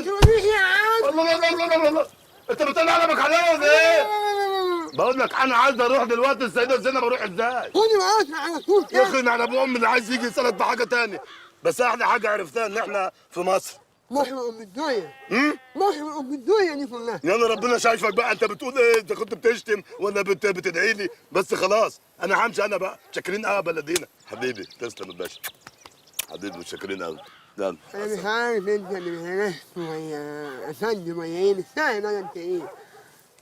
تقوليش يا عم. الله الله الله الله الله، انت بتطلع قلمك عليا ولا ايه؟ بقول لك انا عايز اروح دلوقتي السيده زينب، اروح ازاي؟ خدي معاك على طول يا اخي على ابو امي اللي عايز يجي يسالك بحاجه تاني، بس احلى حاجه عرفتها ان احنا في مصر. مصر ام الدنيا. مصر ام الدنيا دي كلها. يلا ربنا شايفك بقى، انت بتقول ايه؟ انت كنت بتشتم ولا بتدعي لي؟ بس خلاص انا همشي انا بقى، شاكرين قوي يا بلدينا. حبيبي تسلم يا باشا، حبيبي متشكرين قوي. يلا انا مش عارف انت اللي بهرست ويا افندم ويا ايه، مش فاهم انا انت ايه.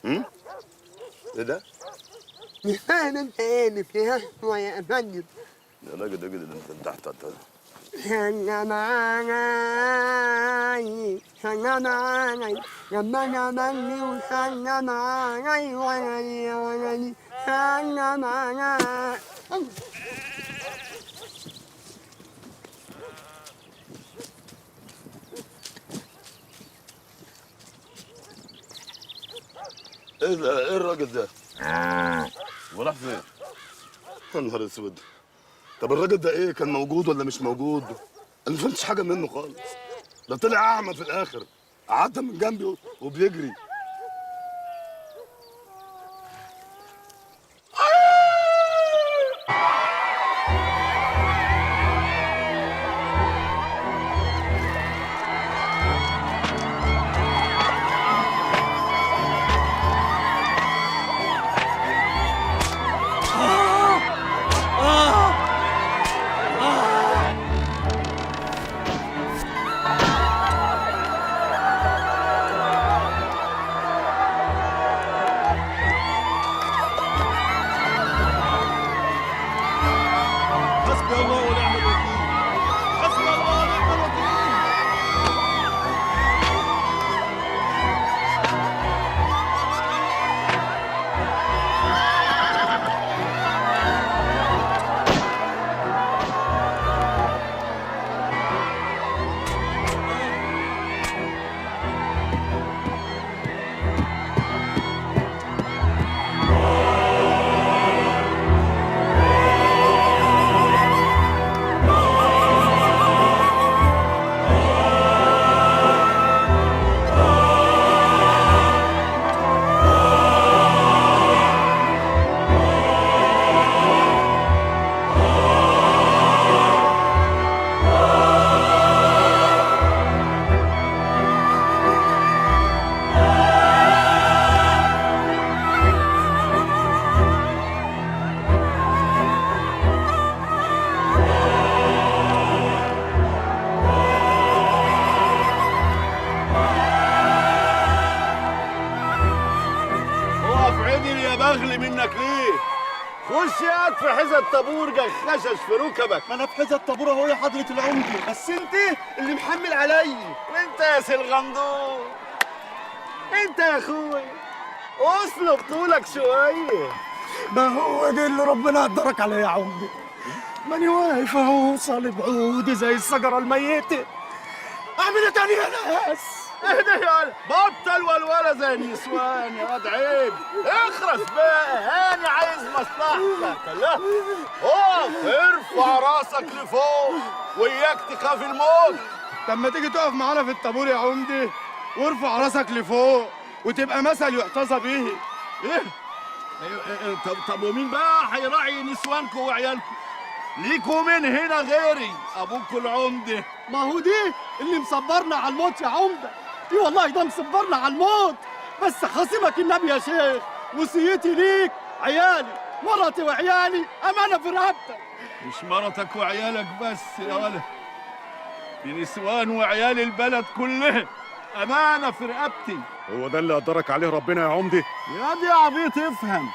ايه ده؟ مش فاهم انت ايه، مش بهرست ويا افندم. يا راجل راجل انت تحت. سلم معاي سلم معاي ربنا مني وسلم علي ولدي ولدي سلم معاي. ايه ده؟ ايه الراجل ده؟ وراح فين؟ يا نهار اسود. طب الراجل ده ايه؟ كان موجود ولا مش موجود؟ انا ما فهمتش حاجه منه خالص. ده طلع اعمى في الاخر، قعدت من جنبي وبيجري. اغلي منك ليه؟ خش ياك في حذا الطابور خشش في ركبك. ما انا في حذا الطابور اهو يا حضرة العمدة، بس انت اللي محمل عليا. وانت يا سلغندور، انت يا اخوي اسلب طولك شويه. ما هو ده اللي ربنا قدرك عليه يا عمدة. ماني واقف اهو صالب عودي زي الشجرة الميتة. اعمل ايه تاني يا ناس؟ اهدى يا ولد، بطل والولا زي النسوان يا واد، عيب. اخرس بقى، هاني عايز مصلحتك. لا اقف، ارفع راسك لفوق وياك تخاف الموت. طب ما تيجي تقف معانا في الطابور يا عمدة وارفع راسك لفوق وتبقى مثل يحتذى به. ايه؟ طب ومين بقى هيراعي نسوانكم وعيالكم؟ ليكوا من هنا غيري ابوكوا العمده. ما هو دي اللي مصبرنا على الموت يا عمده. دي والله ده مصبرنا على الموت. بس خصمك النبي يا شيخ، وصيتي ليك عيالي مرتي وعيالي امانه في رقبتك. مش مرتك وعيالك بس يا ولد، دي نسوان وعيال البلد كلها امانه في رقبتي. هو ده اللي قدرك عليه ربنا يا عمده؟ يا دي عبيط افهم،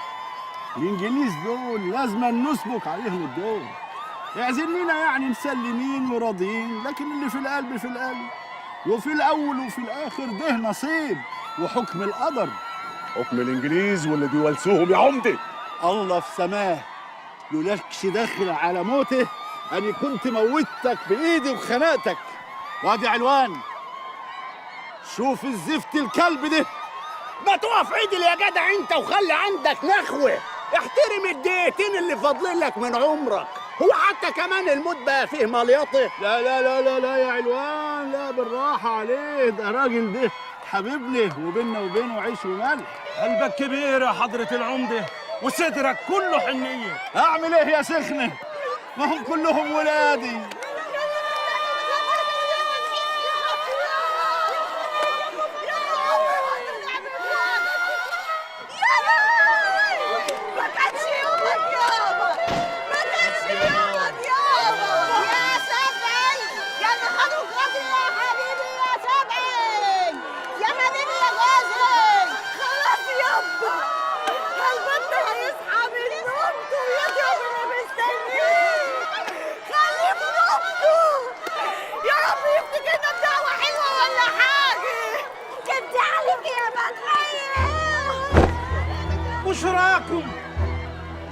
الانجليز دول لازم نسبك عليهم الدور. يعزلنا يعني مسلمين وراضيين، لكن اللي في القلب في القلب، وفي الاول وفي الاخر ده نصيب وحكم القدر. حكم الانجليز واللي بيولسوهم يا عمده. الله في سماه، لولاكش داخل على موته اني كنت موتك بايدي وخنقتك. وادي علوان، شوف الزفت الكلب ده. ما تقف عدل يا جدع انت وخلي عندك نخوه، احترم الدقيقتين اللي فاضلين لك من عمرك. هو حتى كمان الموت بقى فيه مليطه؟ لا لا لا لا لا يا علوان، لا بالراحة عليه، ده راجل ده حبيبني وبيننا وبينه عيش وملح. قلبك كبير يا حضرة العمدة وصدرك كله حنية. أعمل إيه يا سخنة؟ ما هم كلهم ولادي. بشراكم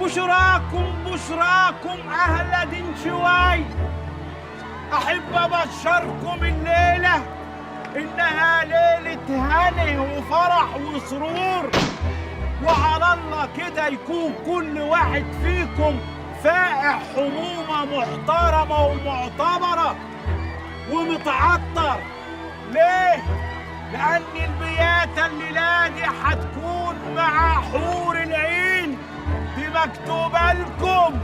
بشراكم بشراكم أهل دنشواي، أحب أبشركم الليلة إنها ليلة هني وفرح وسرور، وعلى الله كده يكون كل واحد فيكم فائح حمومة محترمة ومعتبرة ومتعطر. ليه؟ لأن البيات الليلة دي هتكون مع حور العين، دي مكتوبة لكم،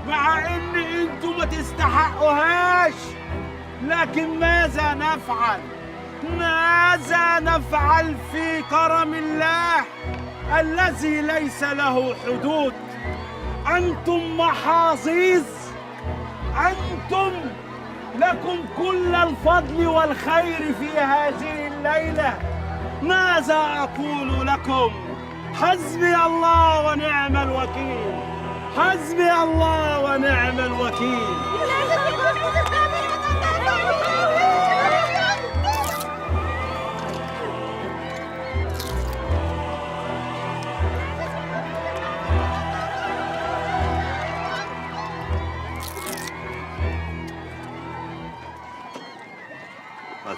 مع إن أنتوا ما تستحقوهاش. لكن ماذا نفعل؟ ماذا نفعل في كرم الله الذي ليس له حدود؟ أنتم محاظيظ، أنتم لكم كل الفضل والخير في هذه الليلة. ماذا أقول لكم؟ حسبي الله ونعم الوكيل، حسبي الله ونعم الوكيل.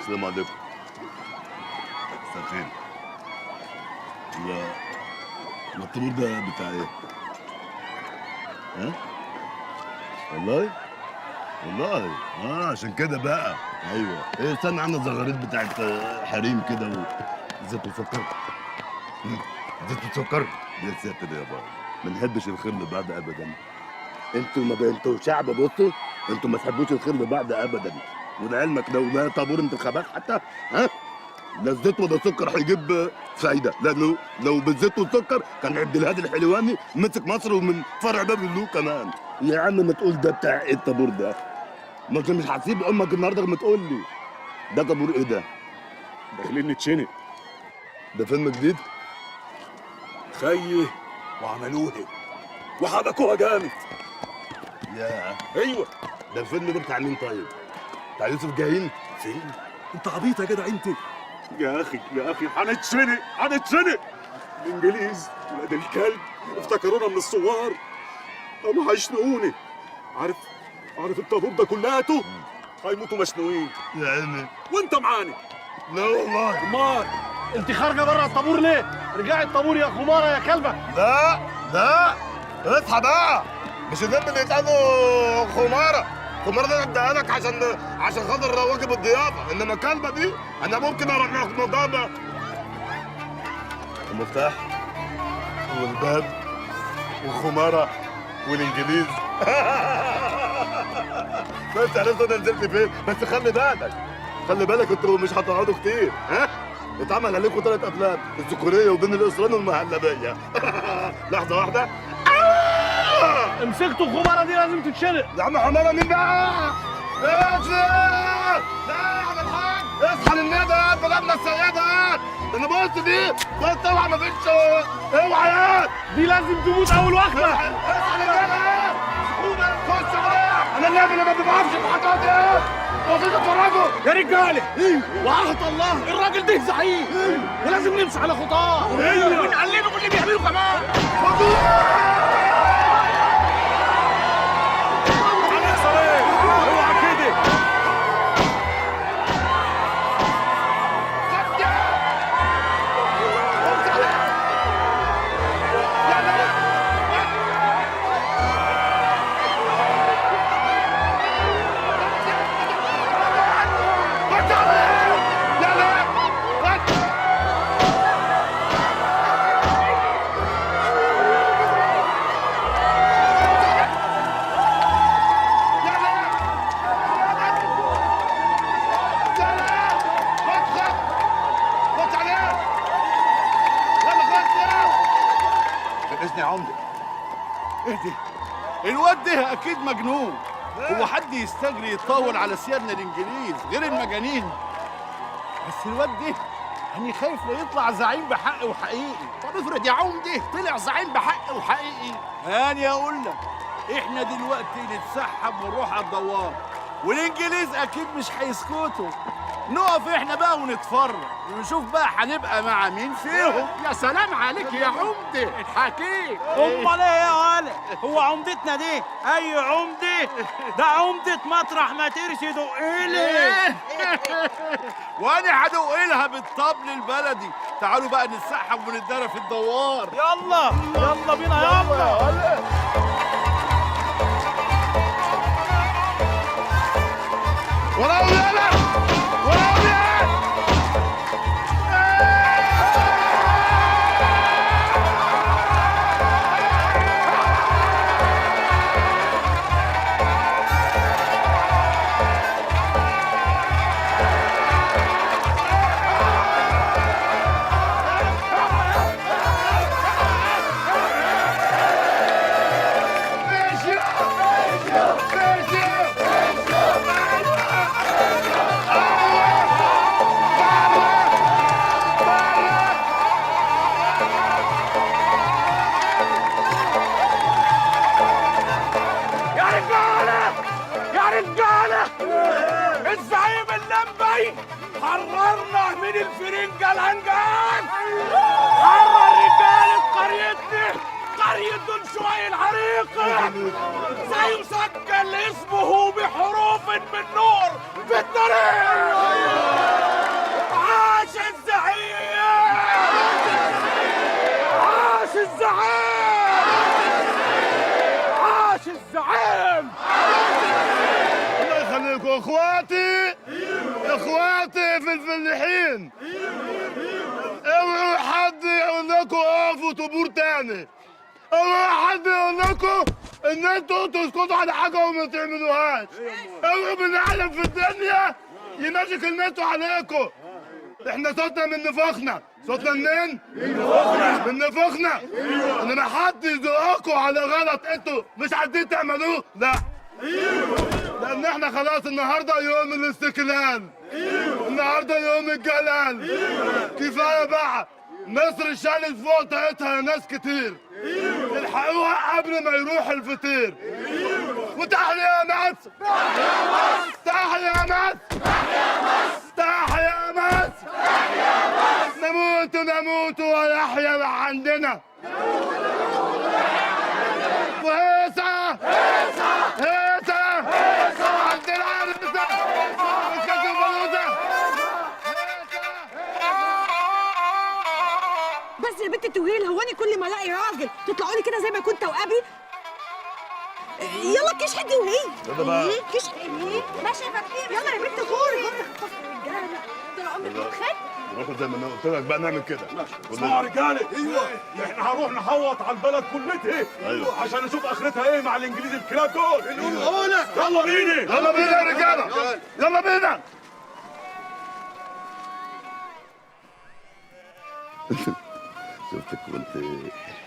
السلام عليكم. مساء الخير. الطابور ده بتاع ايه؟ ها؟ والله؟ والله؟ عشان كده بقى. ايوه. ايه استنى عندنا الزغاريد بتاعت حريم كده زيت وسكر. زيت وسكر؟ يا ساتر يا بابا. ما نحبش الخير لبعض ابدا. انتوا شعب بصوا، انتوا ما تحبوش الخير لبعض ابدا. ولعلمك لو طابور انتخابات حتى ها لا الزيت ولا السكر هيجيب فايده، لانه لو بالزيت والسكر كان عبد الهادي الحلواني مسك مصر ومن فرع باب اللوق كمان. يا عم ما تقول ده بتاع ايه الطابور ده؟ ما انت مش هتسيب امك النهارده ما تقول لي ده طابور ايه ده؟ داخلين نتشنق. ده فيلم جديد؟ خيه وعملوه وحبكوها جامد. يا ايوه. ده الفيلم ده بتاع مين طيب؟ بتاع يوسف جاهين؟ فين؟ انت عبيط يا جدع انت. يا اخي هنتشنق هنتشنق. الانجليز ولاد الكلب افتكرونا من الثوار، قاموا هيشنقوني. عارف الطابور ده كلياته هيموتوا مشنوقين. يا عيني. وانت معانا. لا والله. امال انت خارجه بره الطابور ليه؟ رجعي الطابور يا خماره يا كلبه. لا اصحى بقى. مش الذنب اللي يتقالوا خماره ده اديها لك عشان خاطر واجب الضيافه، انما الكلبه دي انا ممكن اروح نضابه. المفتاح والباب والخماره والانجليز. بس عرفت انا نزلت فين، بس خلي بالك انتوا مش هتقعدوا كتير. ها؟ اتعمل عليكم 3 افلام، الذكوريه وبين الاسران والمهلبيه. لحظه واحده. مسكتوا الخماره دي لازم تتشنق. يا عم حماره مين بقى؟ اصحى! لا يا عم الحاج، اصحى للندى بلدنا السيدة. انا بص دي بص اوعى ما فيش اوعى يا دي لازم تموت اول واحده. اصحى للندى. خش بقى. انا النبي اللي ما بيعرفش الحاجات دي. وفيك اتفرجوا يا رجاله. وعهد الله الراجل ده زعيم ولازم نمشي على خطاه ونقلده باللي بيعمله كمان. عمده. اهدي، الواد ده اكيد مجنون. هو حد يستجري يطول على سيادنا الانجليز غير المجانين؟ بس الواد ده أنا خايف لا يطلع زعيم بحق وحقيقي. طب افرض يا عمده طلع زعيم بحق وحقيقي. هاني اقول لك، احنا دلوقتي نتسحب ونروح على الدوار، والانجليز اكيد مش هيسكتوا. نقف احنا بقى ونتفرج ونشوف بقى هنبقى مع مين فيهم. يا سلام عليك يا عمده الحكيم. امال ايه يا ولد؟ هو عمدتنا دي اي عمده؟ ده عمده مطرح ما ترشي دقيلي. وانا هدوق لها بالطبل البلدي. تعالوا بقى نتسحب ونتدرى في الدوار. يلا يلا بينا يلا. وراهم يلا، وراهم يلا. الزعيم اللمبي حررنا من الفرنجة الهنجان. حرر رجالة قريتنا، قرية دون شوي العريقة، زي مسجل اسمه بحروف من نور في الطريق. عاش الزعيم، عاش الزعيم، عاش الزعيم. الله يخليكم اخواتي، اخواتي في الفلاحين، اوعوا حد يقول لكم اقفوا طابور تاني، اوعوا حد يقول لكم ان انتوا تسكتوا على حاجه وما تعملوهاش، اوعوا بنعلم في الدنيا يمشي كلمته عليكم. احنا صوتنا من نفوخنا. صوتنا منين؟ من نفوخنا. انما حد يزقكم على غلط انتوا مش عايزين تعملوه، لا. لان احنا خلاص النهارده يوم الاستقلال، النهارده يوم الجلال. كفايه بقى، مصر شالت فوق طاقتها ناس كتير، الحقوها قبل ما يروح الفطير. وتحيا مصر، تحيا مصر، تحيا مصر، نموت نموت ويحيا عندنا. وهيصة هيصة عندنا عرسة مسكت البلوزة. بس يا بنت التوهيل، هو انا كل ما الاقي راجل تطلعوا لي كده زي ما كنت وابي؟ يلا كيش حدي وهي كيش حدي ماشي يا فتحي. يلا يا بنت غوري طول عمرك متخيل. زي ما انا قلت لك بقى نعمل كده. اسمعوا يا رجاله، احنا هنروح نحوط على البلد كلتها عشان نشوف اخرتها ايه مع الانجليز الكلاب دول. يلا بينا، يلا بينا يا رجاله، يلا بينا.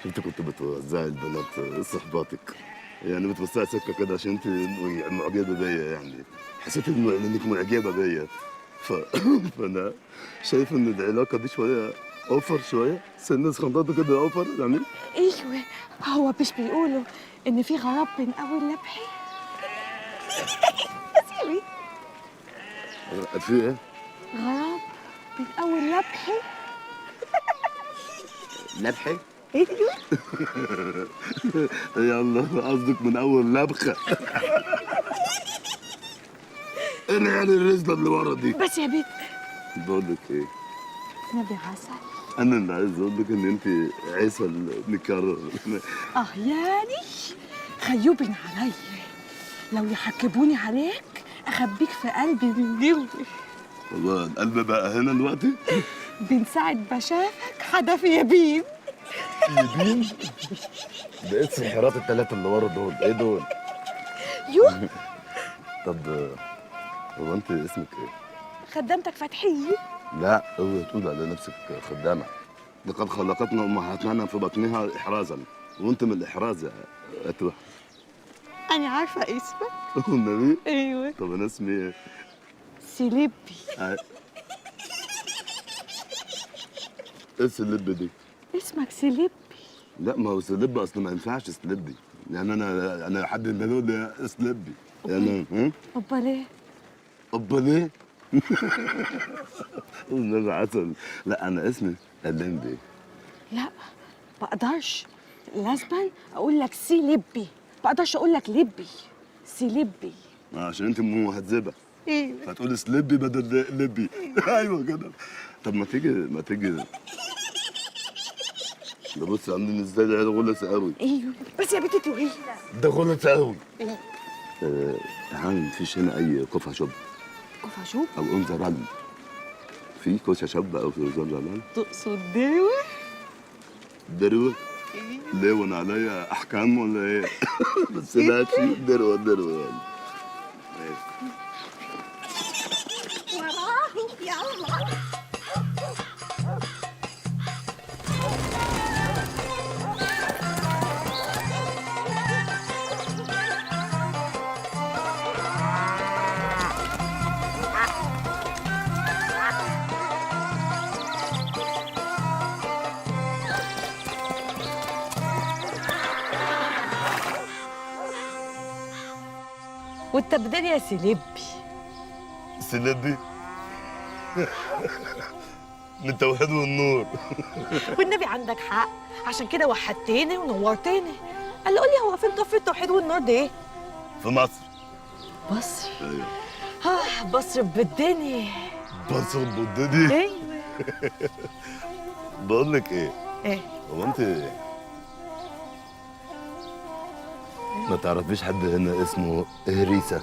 شفتك كنت بتوزعي البنات صحباتك، يعني بتوسعي سكه كده عشان انت معجبه بيا، يعني حسيت انك معجبه بيا. فانا شايف ان العلاقه دي شويه اوفر، شويه سن خنداته كده اوفر يعني. ايوه، هو مش بيقولوا ان في غراب بين اول لبحي؟ سيبي في ايه؟ غراب بين اول لبحي. لبحي؟ ايوه. يلا قصدك من اول لبخه. ايه يعني الرزله اللي ورا دي؟ بس يا بنت بقول لك ايه؟ نبي عسل. انا اللي عايز اقول لك ان انت عسل مكرر. يعني خيوبين عليا، لو يحكبوني عليك اخبيك في قلبي من جلدي. والله القلب بقى هنا دلوقتي. من ساعة ما شافك حدف يبين. يبين؟ ده ايه السحرات الثلاثه اللي ورا دول؟ ايه دول؟ يوه. طب هو انت اسمك ايه؟ خدامتك فتحية. لا، اوعي تقول على نفسك خدامه. لقد خلقتنا امهاتنا في بطنها احرازا وانت من الاحراز يا اتوه. انا عارفه اسمك. والنبي؟ ايوه. طب انا اسمي ايه؟ سلبي. ايه السلب دي؟ اسمك سلبي. لا ما هو سلب اصلا ما ينفعش سلبي، يعني انا حد اللي يقول لي سلبي يعني امال ايه؟ امال ايه؟ والنبي عسل. لا انا اسمي اللمبي. لا ما اقدرش، لازم اقول لك سلبي، ما اقدرش اقول لك لبي. سلبي. عشان انت مهذبه ايوه. فتقول سلبي بدل لبي. ايوه كده. طب ما تيجي ده بص عاملين ازاي، ده غلس قوي. ايوه بس يا بنتي توهي. ده غلس قوي. ايوه. هل مفيش هنا اي كفه شوب كفا شوب او انذر رن؟ في كوشه شوب او في انذر رن؟ تقصد دروه؟ دروه؟ ليه وانا عليا احكام ولا ايه؟ بس ماشي دروه يعني. وراه يلا. وانت بدل يا سلبي. سلبي؟ من توحيد والنور. والنبي عندك حق، عشان كده وحدتني ونورتني. قال لي قول لي هو فين طفل التوحيد والنور ده ايه؟ في مصر. مصر؟ ايوه. مصر بالدنيا. مصر بالدنيا؟ ايوه. بقول لك ايه؟ ايه؟ هو انت ما تعرفيش حد هنا اسمه هريسة؟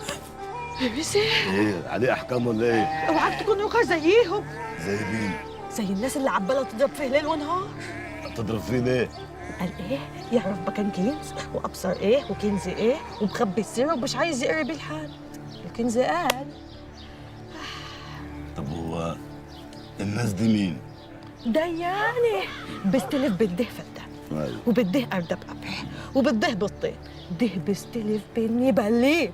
هريسة؟ ايه عليه احكام ولا ايه؟ اوعاك تكون روكر زيهم. زي مين؟ زي الناس اللي عماله تضرب فيه ليل ونهار. تضرب فيه ليه؟ قال ايه؟ يعرف مكان كنز وابصر ايه وكنز ايه ومخبي السر ومش عايز يقرب بيه لحد. الكنز قال. طب هو الناس دي مين؟ ده يعني بيستلف بالده فده ايوه وبده أردب قبح وبده بطين. ده بيستلف بني بليب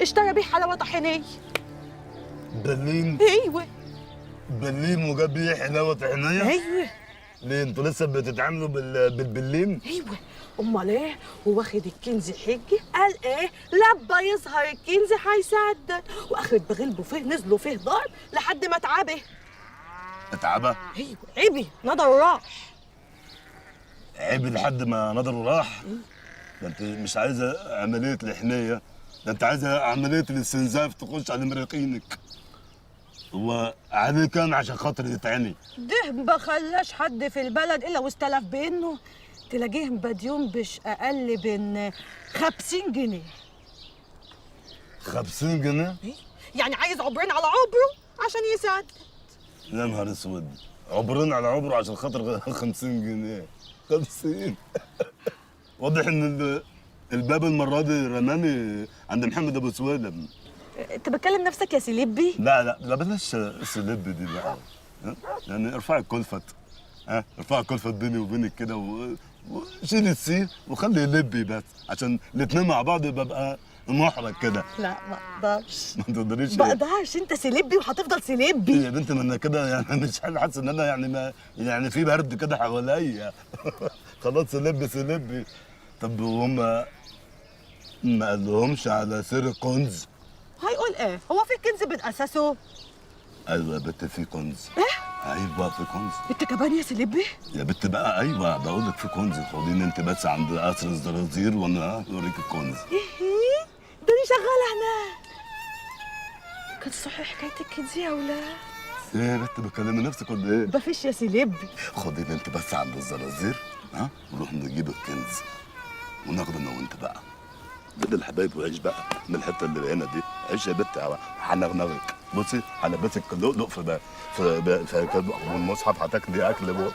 اشترى بيه حلاوه طحينيه. بليم؟ ايوه. بليم وجاب لي حلاوه طحينيه؟ ايوه. ليه انتوا لسه بتتعاملوا بالبليم؟ ايوه. امال ايه؟ واخد الكنز حجي قال ايه؟ لما يظهر الكنز هيسدد، واخد بغلبه فيه نزلوا فيه ضرب لحد ما اتعبه. اتعبى؟ ايوه عبي نضر راح. عيب لحد ما نظره راح؟ ده انت مش عايزه عمليه الحنيه، ده انت عايزه عمليه الاستنزاف تخش على مريقينك. هو عليه كام عشان خاطر يتعمي؟ ده ما خلاش حد في البلد الا واستلف بينه. تلاقيه مديون بش اقل من 50 جنيه. 50 جنيه؟ يعني عايز عبرين على عبره عشان يسدد. يا نهار اسود، عبرين على عبره عشان خاطر 50 جنيه. 50 واضح ان الباب المره دي رماني عند محمد ابو سويلم. انت بتكلم نفسك يا سليبي؟ لا بلاش السلب دي بقى. يعني ارفعي الكلفت. ارفعي الكلفت بيني وبينك كده وشيلي السي وخلي لبي بس عشان الاثنين مع بعض ببقى محرج كده. لا ما اقدرش. ما تقدريش؟ ما اقدرش، انت سليبي وهتفضل سليبي. يا بنت ما انا كده يعني مش حاسس ان انا يعني ما يعني في برد كده حواليا. خلاص سلبي. طب وهم ما قالهمش على سر الكنز؟ هيقول ايه؟ هو في كنز بتأسسه؟ ايوه يا بنت في كنز. ايه؟ ايوه في كنز. انت كمان يا سليبي؟ يا بنت بقى ايوه بقول لك في كنز. خديني انت بس عند قصر الزرازير وانا اوريك الكنز. ايه؟ ده انا شغاله هناك. كان صحيح حكايه الكنز يا ولاد؟ ايه يا بنت بتكلمي نفسك ولا ايه؟ مفيش يا سليبي. خديني انت بس عند الزرازير ونروح نجيب الكنز وناخده انا وانت بقى. بدل الحبايب وعيش بقى من الحته اللي هنا دي. عيش يا بنت هنغنغك. بصي هلبسك لؤلؤ في والمصحف هتاكلي اكل بقى.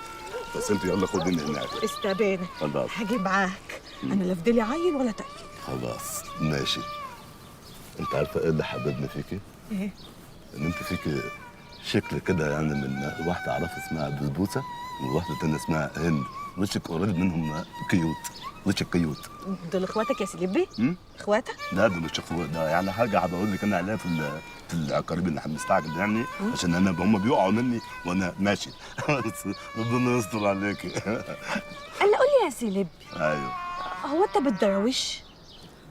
بس انت يلا خديني هناك. استبانى. خلاص هاجي معاك. انا لا فضلي عيل ولا تقيل. خلاص ماشي. انت عارفه ايه اللي حببني فيكي؟ ايه؟ ان انت فيكي شكل كده يعني من واحده اعرفها اسمها بسبوسه وواحده تانية اسمها هند. وشك قريب منهم كيوت، وشك كيوت. دول اخواتك يا سلبي؟ اخواتك؟ لا ده مش اخوات، ده يعني حاجه هبقول لك انا عليها في القريب اللي مستعجل يعني عشان انا هم بيقعوا مني وانا ماشي. ربنا يستر عليكي. الا قول لي يا سلبي. ايوه. هو انت بتدرويش؟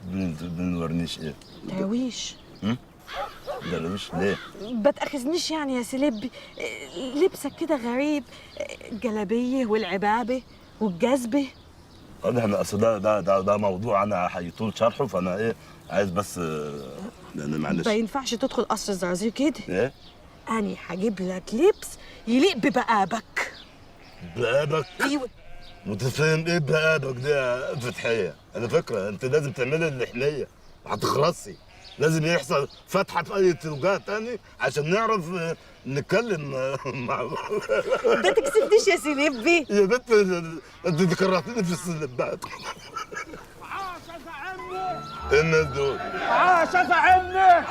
بنورنيش ايه؟ درويش. درويش ليه؟ ما تاخذنيش يعني يا سلبي، لبسك كده غريب، الجلابيه والعبابه والجزبه. انا اصل ده موضوع انا هيطول شرحه، فانا ايه عايز بس لان معلش ما ينفعش تدخل قصر الزرازير كده. ايه؟ انا هجيب لك لبس يليق ببقابك. بقابك؟ ايوه. متفهم ايه بقابك دي يا فتحيه؟ على فكره انت لازم تعملي اللحنيه هتخرسي، لازم يحصل فتحه في اي توجيه تاني عشان نعرف نتكلم مع ما تكسفنيش يا سلبي. يا بنت انت كرهتني في السلبات. عاش يا زعيمني. ايه الناس دول؟ عاش يا زعيمني.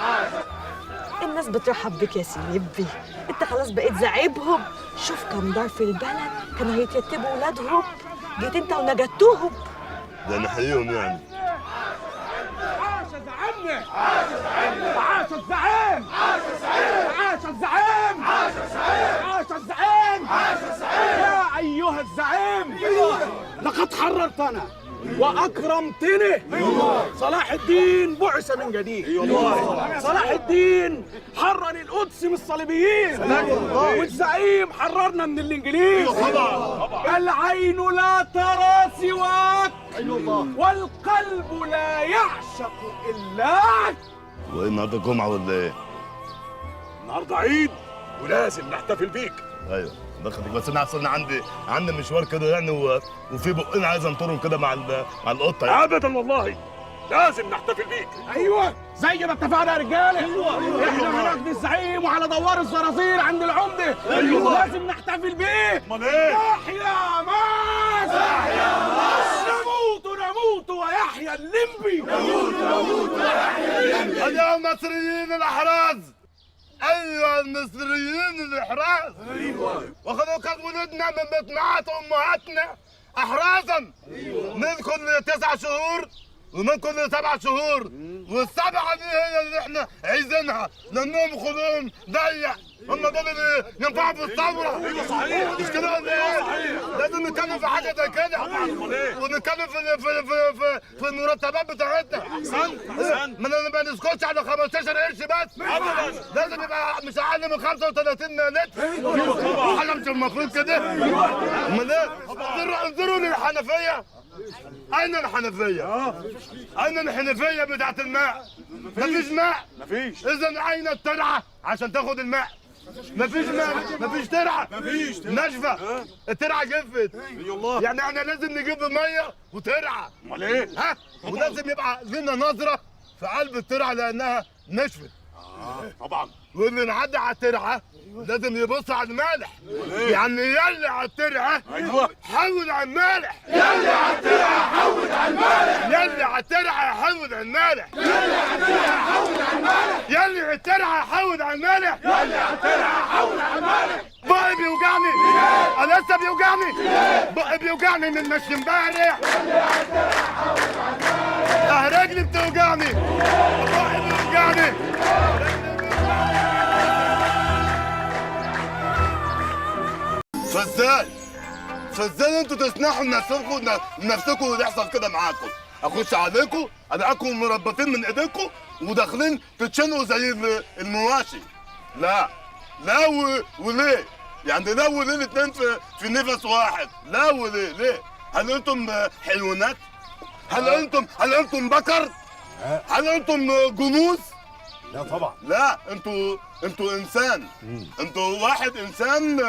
الناس بترحب بك يا سلبي، انت خلاص بقيت زعيمهم. شوف كم دار في البلد كانوا هيتيتبوا ولادهم، جيت انت ونجدتوهم. ده انا حقيقهم يعني. عاش يا زعيمني. عاش يا زعيمني. عاش الزعيم. عاش الزعيم. عاش الزعيم. عاش الزعيم. عاش الزعيم. عاش الزعيم. يا ايها الزعيم، لقد حررتنا واكرمتني. صلاح الدين بعث من جديد. صلاح الدين حرر القدس من الصليبيين، والزعيم حررنا من الانجليز. العين لا ترى سواك، والقلب لا يعشق الاك. وايه النهارده جمعه ولا ايه؟ النهارده عيد ولازم نحتفل بيك. ايوه دخلك، بس انا اصل عندي مشوار كده يعني وفي بقين عايز انطرهم كده مع القطه يعني. ابدا والله لازم نحتفل بيك. ايوه زي ما اتفقنا يا رجاله. احنا هناخد الزعيم وعلى دوار الزرازير عند العمده. لازم نحتفل بيه. امال ايه؟ يحيى مصر. يحيى مصر. نموت ويحيى الليمبي. نموت ويحيى الليمبي. ايها المصريين الاحراز، ايها المصريين الاحراز، واخدوا كان ولدنا من بطنات امهاتنا احرازا من كل 9 شهور ومن كل 7 شهور، والسبعه دي هي اللي احنا عايزينها لانهم خلقهم ضيق، هم دول اللي ينفعوا في الثوره. مش كده ولا ايه؟ لازم نتكلم في حاجه زي كده ونتكلم في المرتبات بتاعتنا. ما نسكتش على 15 قرش بس، لازم يبقى مش اقل من 35 لتر. احنا مش المفروض كده؟ امال ايه؟ انظروا للحنفيه. أين الحنفية؟ أين الحنفية بتاعت الماء؟ مفيش ماء. مفيش. إذا أين الترعة عشان تاخد الماء؟ مفيش ماء، مفيش ترعة. مفيش. ناشفة. الترعة جفت. يعني احنا لازم نجيب مية وترعة. امال ايه؟ ها؟ ولازم يبقى لنا نظرة في قلب الترعة لأنها نشفت. طبعا. واللي نعدي على الترعة لازم يبص على المالح. يعني يلي على الترعة ايوه حول على المالح. يلي على الترعه حود على المالح. يلي على الترعة حول على المالح. يلي على الترعه حود على المالح. يلي على الترعة حول على المالح. يلي على الترعه حود على المالح. بقي بيوجعني. انا لسه بيوجعني. بقي بيوجعني من مشي امبارح. رجلي بتوجعني. بقي بيوجعني. فازاي انتوا تسنحوا لنفسكم ويحصل كده معاكم؟ اخش عليكم الاقيكم مربطين من ايديكم وداخلين تتشنقوا زي المواشي. لا وليه؟ يعني لا وليه الاثنين في نفس واحد؟ لا وليه؟ ليه؟ هل انتم حيوانات؟ هل انتم بكر؟ هل انتم جاموس؟ لا طبعا. لا انتوا انسان. انتوا واحد انسان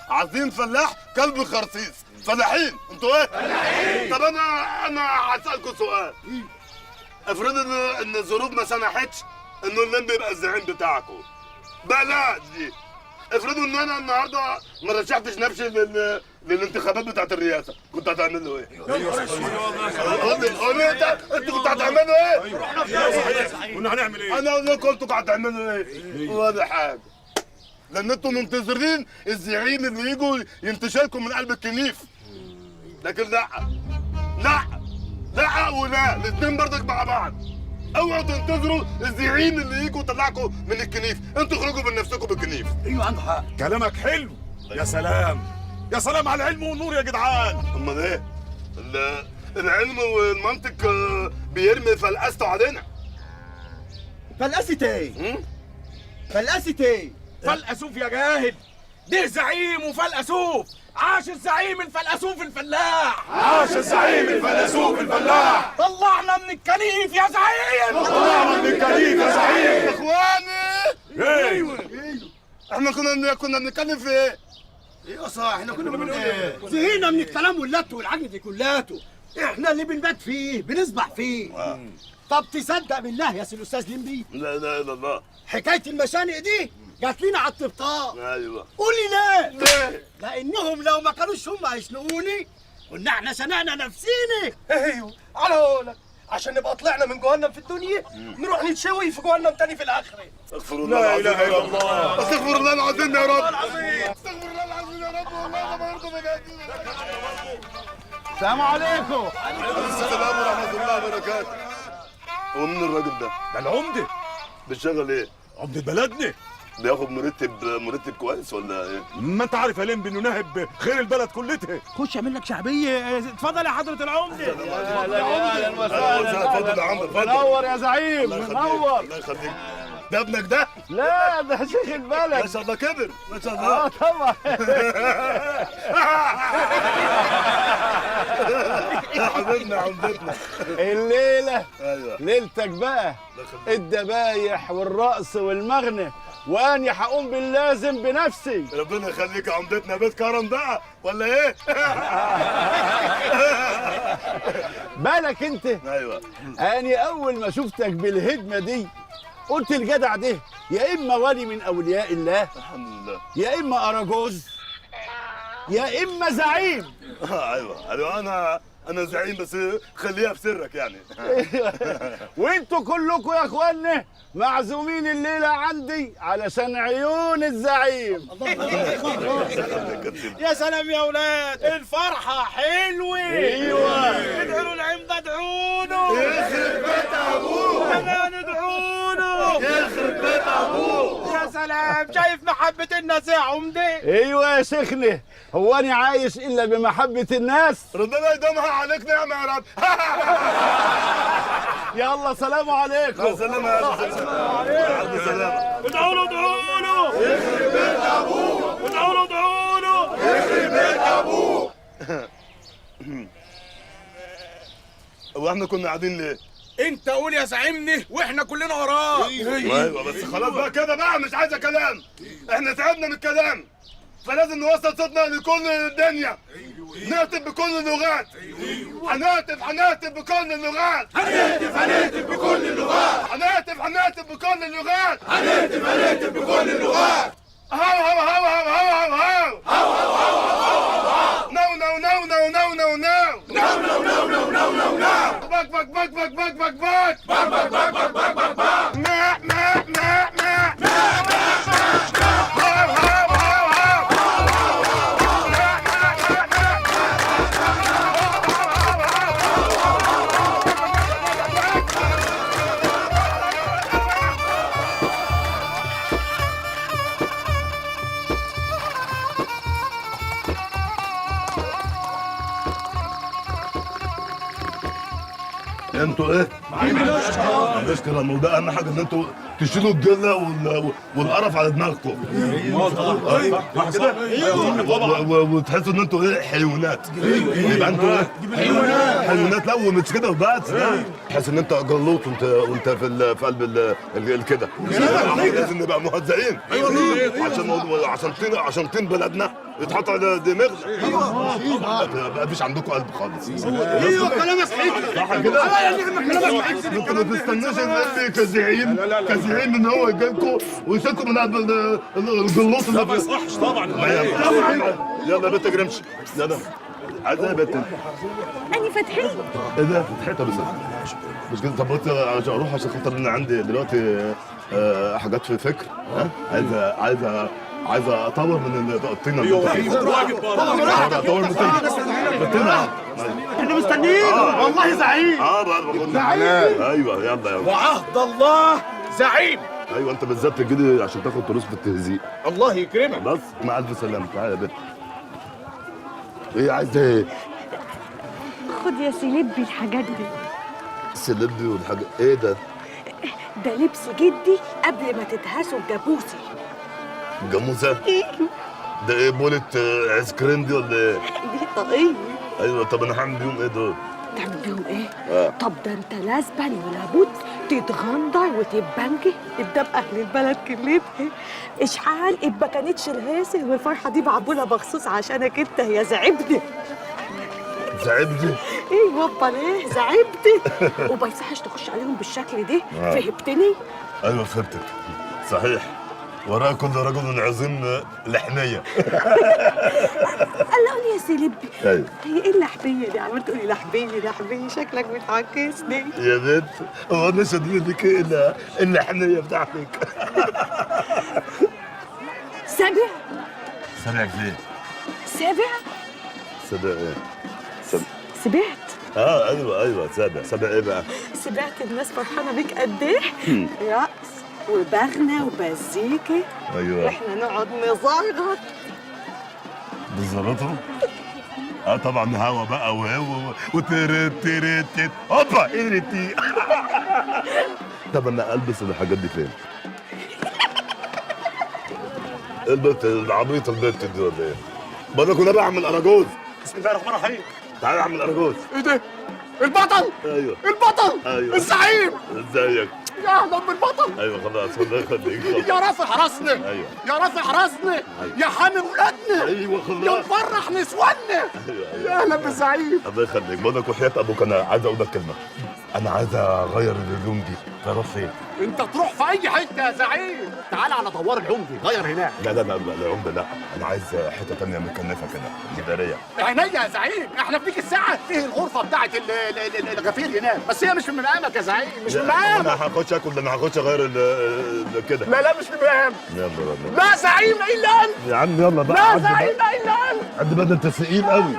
عظيم فلاح كلب خرسيس. فلاحين انتوا ايه؟ فلاحين. طب انا هسألكوا سؤال. افرض ان الظروف ما سمحتش انه اللمبي يبقى الزعيم بتاعكم. بلاش دي. افرضوا ان انا النهارده ما رشحتش نفسي للانتخابات بتاعت الرئاسه، كنت هتعملوا ايه؟ قول لي انتوا كنتوا هتعملوا ايه؟ كنا هنعمل ايه؟ انا اقول لكم انتوا كنتوا هتعملوا ايه؟ ولا حاجه. لان انتوا منتظرين الزعيم اللي يجوا ينتشلكم من قلب الكنيف. لكن لا لا لا ولا الاثنين برضك مع بعض. اوعوا تنتظروا الزعيم اللي يجوا يطلعكم من الكنيف، انتوا اخرجوا من نفسكم بالكنيف. ايوه عنده حق، كلامك حلو. يا سلام يا سلام على العلم والنور يا جدعان. امال ايه؟ العلم والمنطق بيرمي فلقسته علينا. فلقسة ايه؟ فلقسة ايه؟ فلقسوف يا جاهل، ده زعيم وفلقسوف. عاش الزعيم الفلقسوف الفلاح. عاش الزعيم الفيلسوف الفلاح. طلعنا من الكنيف يا زعيم. طلعنا من الكنيف يا زعيم. اخواني ايوه احنا كنا بنتكلم في ايه؟ ايوه صح، احنا كنا بنقول ايه؟ زهقنا من الكلام واللت والعجل دي كلاته. احنا اللي بنبات فيه بنسبح فيه. طب تصدق بالله يا سي الاستاذ لمبي؟ لا اله الا الله. حكايه المشانق دي جات لنا على الطبطاب. ايوه. قولي ليه؟ ليه؟ لانهم لو ما كانوش هم هيشنقوني كنا احنا شنقنا نفسينا. ايوه على قولك، عشان نبقى طلعنا من جهنم في الدنيا نروح نتشوي في جهنم تاني في الاخره. استغفر الله لا اله الا الله. استغفر الله العظيم يا رب. استغفر الله العظيم يا رب. والله ما يرضى بجد. السلام عليكم. السلام ورحمه الله وبركاته. هو مين الراجل ده؟ ده العمده. بيشتغل ايه؟ عمده بلدنا. بياخد مرتب كويس ولا ايه؟ ما انت عارف يا لمبي انه ناهب خير البلد كلتها. خش اعمل لك شعبيه. اتفضل يا حضره العمده. اتفضل يا عم اتفضل. منور يا زعيم، منور. الله يخليك. ده ابنك ده؟ لا ده شيخ البلد. ما شاء الله كبر، ما شاء الله. طبعا. يا حبيبنا عمدتنا. الليله ايوه ليلتك بقى، الدبايح والرقص والمغنى، واني هقوم باللازم بنفسي. ربنا يخليك يا عمدتنا. بيت كرم بقى ولا ايه؟ بالك انت، ايوه. اني اول ما شفتك بالهدمه دي قلت الجدع ده يا اما ولي من اولياء الله، الحمد لله. يا اما اراجوز، يا اما زعيم. ايوه انا زعيم، بس خليها في سرك يعني. وانتوا كلكم يا اخوانا معزومين الليله عندي علشان عيون الزعيم. يا سلام يا اولاد، الفرحه حلوه. ايوه ادعوا العمده، ادعوا له. يخرب بيت ابوه. كمان ادعوا له. يخرب بيت ابوه. يا سلام، شايف محبه الناس يا عمده؟ ايوه يا شيخنا، هو انا عايش الا بمحبه الناس؟ ربنا يدومها عليك نعمه يا رب. يلا سلام عليكم. سلام يا رب. سلام. ادعوا له، ادعوا له. يخرب بيت ابوه. ادعوا له، ادعوا له. يخرب بيت ابوه. واحنا كنا قاعدين ليه؟ انت قول يا زعيمني واحنا كلنا وراك. ايوه بس خلاص بقى كده بقى، مش عايزه كلام. احنا تعبنا من الكلام، فلازم نوصل صوتنا لكل الدنيا. نهتف بكل اللغات. هنهتف بكل اللغات. هنهتف بكل اللغات. هنهتف بكل اللغات. هنهتف بكل اللغات. هاو هاو هاو هاو هاو هاو هاو هاو. نو نو نو نو نو نو نو. نو نو نو نو نو نو نو. بك بك بك بك بك بك بك. بك بك بك بك بك بك بك. ما ما ما ما. ما ما ما. انتوا ايه؟ نشكر الموضوع. ده اهم حاجه ان انتوا تشيلوا الجله والقرف على دماغكم. صح كده؟ وتحسوا ان انتوا ايه؟ حيوانات. يبقى انتوا ايه؟ حيوانات. لا ومش كده وبس، تحس ان انت جلوط وانت في قلب كده. لازم نبقى مهزئين عشان طين بلدنا يتحط على دماغنا. ما فيش عندكم قلب خالص. ايوه كلامك حلو. صح كده؟ انتوا ما تستنوش ان كزعيم ان هو يجيلكم ويشيلكم من الجلوط اللي ما يصحش طبعا. يلا يا بنت جرمش. يلا عايز ايه يا بنت؟ أني فتحي. ايه ده؟ فتحتها بس مش كده. طب عشان اروح عشان خاطر ان عندي دلوقتي حاجات في فكر. عايز عايز اطور من الطينه اللي ايوه انت فيها. خد راجل بقى. اطور من الطينه. احنا مستنيين والله زعيم. بقى بقول ايوه يلا. وعهد الله زعيم. ايوه انت بالذات تجيلي عشان تاخد فلوس في التهزيق. الله يكرمك. بس مع الف سلامه. تعالى يا بنت. ايه عايزه ايه؟ خد يا سيلبي الحاجات دي. سلبي والحاجه ايه ده؟ ده لبس جدي قبل ما تدهسوا الجاموسي. جاموسه؟ ده ايه بولة ايس كريم دي ولا ايه؟ دي طاقية. ايوه طب انا هعمل بيهم ايه دول؟ تعمل بيهم ايه؟ طب ده انت لازما ولابد تتغندر وتتبنجي قدام اهل البلد كلتها. اشحال ما كانتش الهيصه والفرحه دي معموله مخصوص عشانك انت يا زعبدي. زعبدي؟ ايه بابا ليه زعبدي؟ وما يصحش تخش عليهم بالشكل ده. فهمتني؟ ايوه فهمتك. صحيح وراء كل رجل عظيم لحميه. قال لي يا سيلبي. ايوه هي ايه اللحبيه دي؟ عمال تقولي لحبيه شكلك بتعكسني يا بنت. هو انا شادين بك الا اللحميه بتاعتك. سابع سامعك فين؟ سابع سابع ايه؟ سبعت. ايوه سابع ايه بقى؟ سمعت الناس فرحانه بيك قد ايه؟ رقص وبغنى ومزيكا. ايوه احنا نقعد نزغط. بتزغطوا؟ طبعا هوا بقى وهو وترت هوبا ايرتي. طب انا البس الحاجات دي فين؟ البنت العبيطه البنت دي ولا ايه؟ بقول لك انا بعمل اراجوز. بسم الله الرحمن الرحيم. تعالى اعمل اراجوز. ايه ده؟ البطل. ايوه البطل. ايوه الزعيم. ازيك؟ يا اهلا بالبطل. ايوه خلاص الله يخليك. يا رافع راسنا. ايوه يا رافع راسنا. يا حامي ولادنا. ايوه يا خلاص. مفرح نسواننا. يا اهلا بالزعيم. الله يخليك. بقول لك وحياة ابوك انا عايز اقول لك كلمه. انا عايز اغير الهدوم دي. تروح فين؟ انت تروح في اي حته يا زعيم. تعال على دوار العمدي غير هناك. لا العمده لا. انا عايز حته تانيه مكنفه كده اداريه. عينيا يا زعيم. احنا في ديك الساعه فيه الغرفه بتاعت الغفير هناك. بس هي مش في مقامك يا زعيم. مش في مقامك. انا هخش اكل. انا هخش اغير كده. لا مش في مقامك. يلا لا زعيم الا انت. يا عم يلا بقى. لا زعيم الا انت. قد بدل انت ثقيل قوي.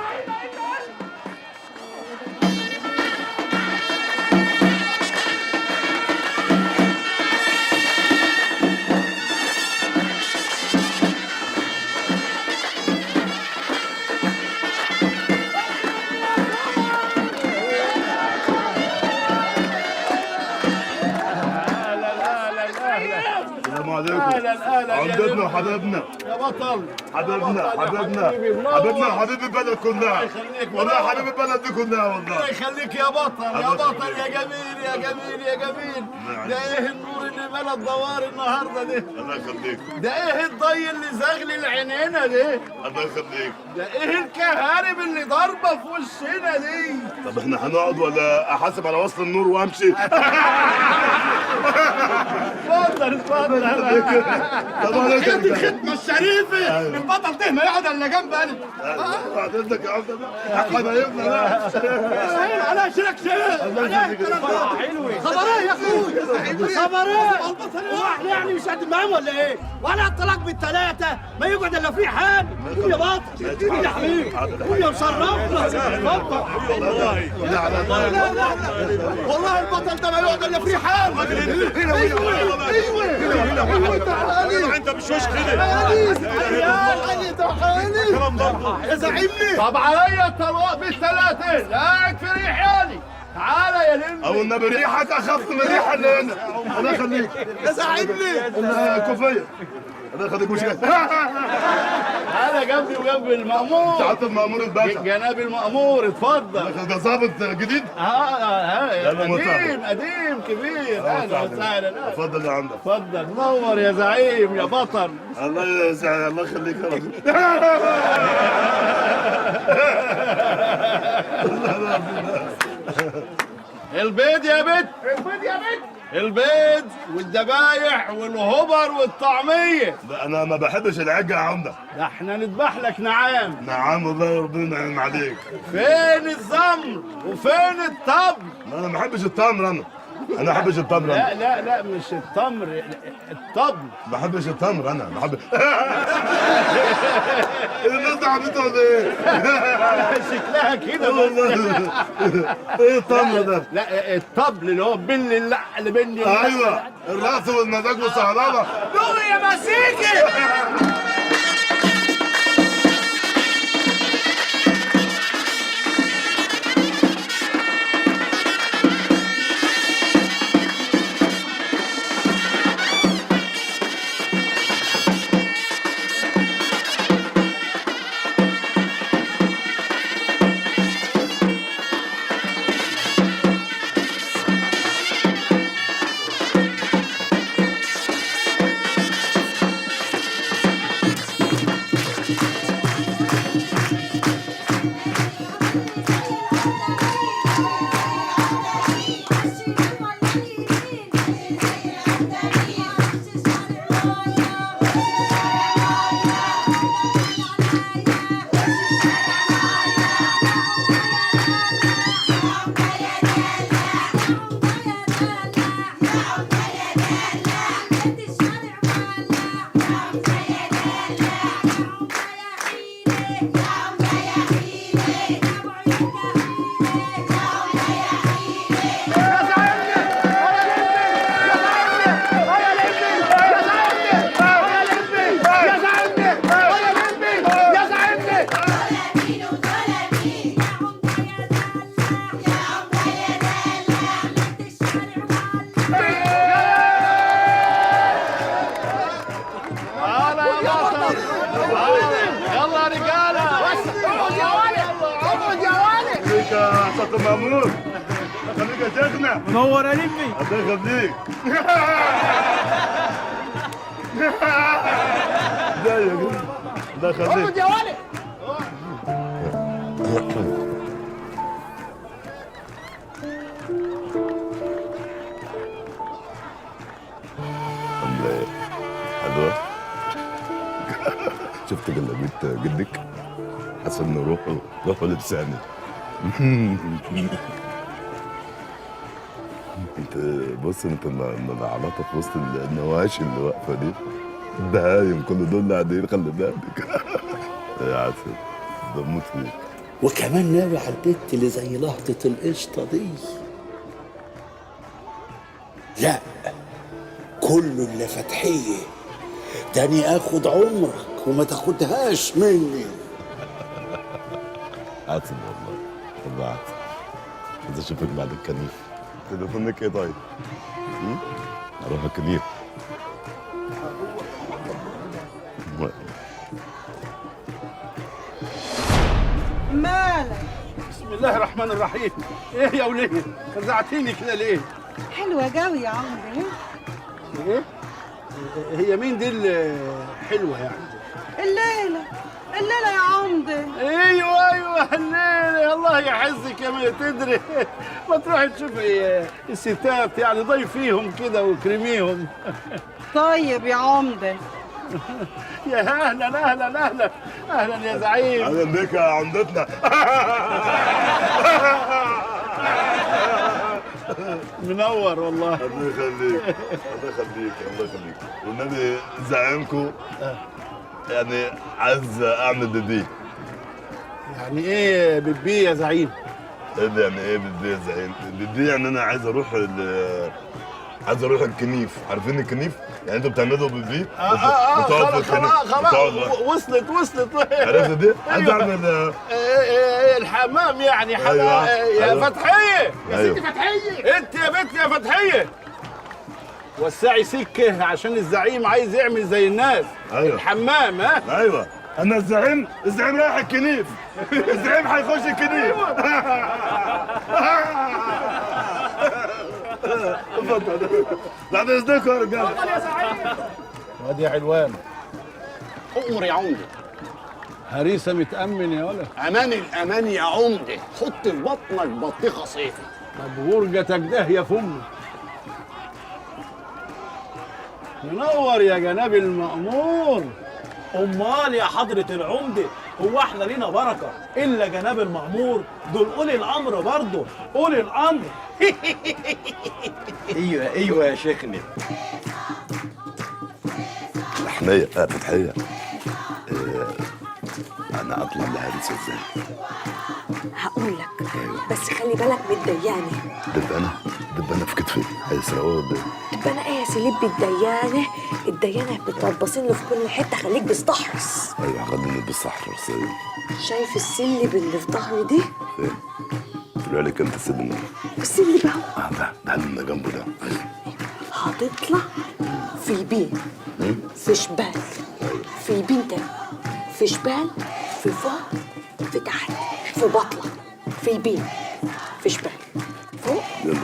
السلام عليكم. اهلا عمدتنا وحبايبنا. يا بطل. حبيبنا وحبيب البلد كلها. والله حبيب البلد دي كلها والله. الله يخليك يا بطل يا بطل يا جميل يا جميل يا جميل. ده ايه النور اللي ملا الدوار النهارده ده؟ الله يخليك. ده ايه الضي اللي زغلي العينينا ده؟ الله يخليك. ده ايه الكهارب اللي ضاربه في وشنا دي؟ طب احنا هنقعد ولا احاسب على وصل النور وامشي؟ اتفضل طب عليك دي الخدمه الشريفه. البطل ده ما يقعد الا جنب انا. بعد اذنك يا عمده بقى. حبايبنا بقى. انا اشرك شيء. خبريه يا اخوي. خبريه. هو احنا يعني مش قد معاهم ولا ايه؟ ولا الطلاق بالثلاثه ما يقعد الا في حال. قول يا بطل. قول يا حبيبي. قول يا مشرفنا. اتفضل. والله البطل ده ما يقعد الا في حال. ايوه انت مش وش كده. يا زعيمني. طب عليا الطلاق بالثلاثه. قاعد في ريحاني. تعالى يا لمبي. او النبي ريحك اخف من الريحه اللي هنا. الله يخليك. يا زعيمني. الكوفيه. الله يخليك. مش كده. تعالى جنبي وجنب المأمور. سعاده المأمور الباشا. جناب المأمور اتفضل. ده ظابط جديد؟ قديم كبير. اهلا وسهلا. اتفضل يا عمده. اتفضل نور يا زعيم يا بطل. الله يسعدك. الله يخليك يا رب. البيض يا بت. البيض والذبايح والهبر والطعمية. لا انا ما بحبش العجة يا عمده. ده احنا نذبح لك نعام. نعم والله ربنا ينعم عليك. فين الزمر وفين الطبل؟ انا ما بحبش التمر انا. انا ما بحبش التمر. لا لا لا مش التمر، الطبل. ما بحبش التمر، انا بحب. الناس دي عبيطه ولا ايه؟ شكلها كده والله. ايه التمر ده؟ لا الطبل اللي هو بن اللي بني. ايوه الرقص والمزاج والصهلله. قومي يا مسيكي. مأمور خليك يا شيخنا. منور يا لمي. الله يخليك. ازيك؟ الله يخليك. يا ولد. عامله ايه؟ حلوه؟ شفت جلابيه جدك؟ حسن روحه لساني. انت بص، انت العلاقه في وسط النواشي اللي واقفه دي بهايم، كل دول قاعدين خلي بالك. يا عسل بموت فيك. وكمان ناوي على البت اللي زي لهطة القشطة دي. لا كله اللي فتحية تاني اخد عمرك وما تاخدهاش مني. عسل والله، والله عسل. عايز اشوفك بعد الكنيف. تليفونك ايه طيب؟ اروح الكنيف. مالك؟ بسم الله الرحمن الرحيم. ايه يا وليه؟ فزعتيني كده ليه؟ حلوة قوي يا عمري. ايه؟ هي مين دي الحلوة يعني؟ الليلة يا عمدة. ايوه الليلة. الله يحزك يا ما تدري. ما تروحي تشوفي الستات يعني ضيفيهم كده وكرميهم. طيب يا عمدة. يا اهلا يا زعيم. اهلا بك يا عمدتنا. منور والله. الله يخليك، الله يخليك، الله يخليك. والنبي زعيمكم يعني عايز اعمل بيبي. يعني ايه بيبي يا زعيم؟ ايه ده يعني ايه بيبي يا زعيم؟ بيبي يعني انا عايز اروح الكنيف. عارفين الكنيف؟ يعني انتوا بتعملوا بيبي خلاص وصلت. عرفت دي؟ عايز اعمل الحمام يعني حمام. أيوة. يا أيوة. فتحية يا أيوة. ستي فتحية، انت يا بنت يا فتحية وسعي سكة عشان الزعيم عايز يعمل زي الناس. أيوة. الحمام. ها ايوه انا الزعيم رايح الكنيف. الزعيم هيخش الكنيف. اتفضل بعد اذنكم يا رجاله. اتفضل يا زعيم. وادي علوان. أؤمر يا عمدة. هريسة متأمن يا ولد. أمان الأمان يا عمدة. حط في بطنك بطيخة صيفي. طب ورجتك ده يا فم. منور يا جناب المأمور. امال يا حضرة العمدة، هو احنا لينا بركه الا جناب المأمور؟ دول اولي الامر برضه، اولي الامر. ايوه يا شيخنا. حماية فتحية، أنا أطلع لهارس إزاي؟ هقول لك بس خلي بالك من الديانه. دبانة في كتفي هيسرقوها ولا إيه؟ دبانه ايه يا سليب بالديانه؟ الديانه بتربصين له في كل حته، خليك بستحرص. أيوة خليني بستحرص. شايف السلب اللي في ظهري دي؟ فين؟ طلع لي كام تسلم؟ السلب اهو. ده اللي جنبه ده. هتطلع في يمين، في شمال، في يمين تاني، في شمال، في فوق، في تحت، في بطلة، في يمين، في شمال، فوق. يلا يا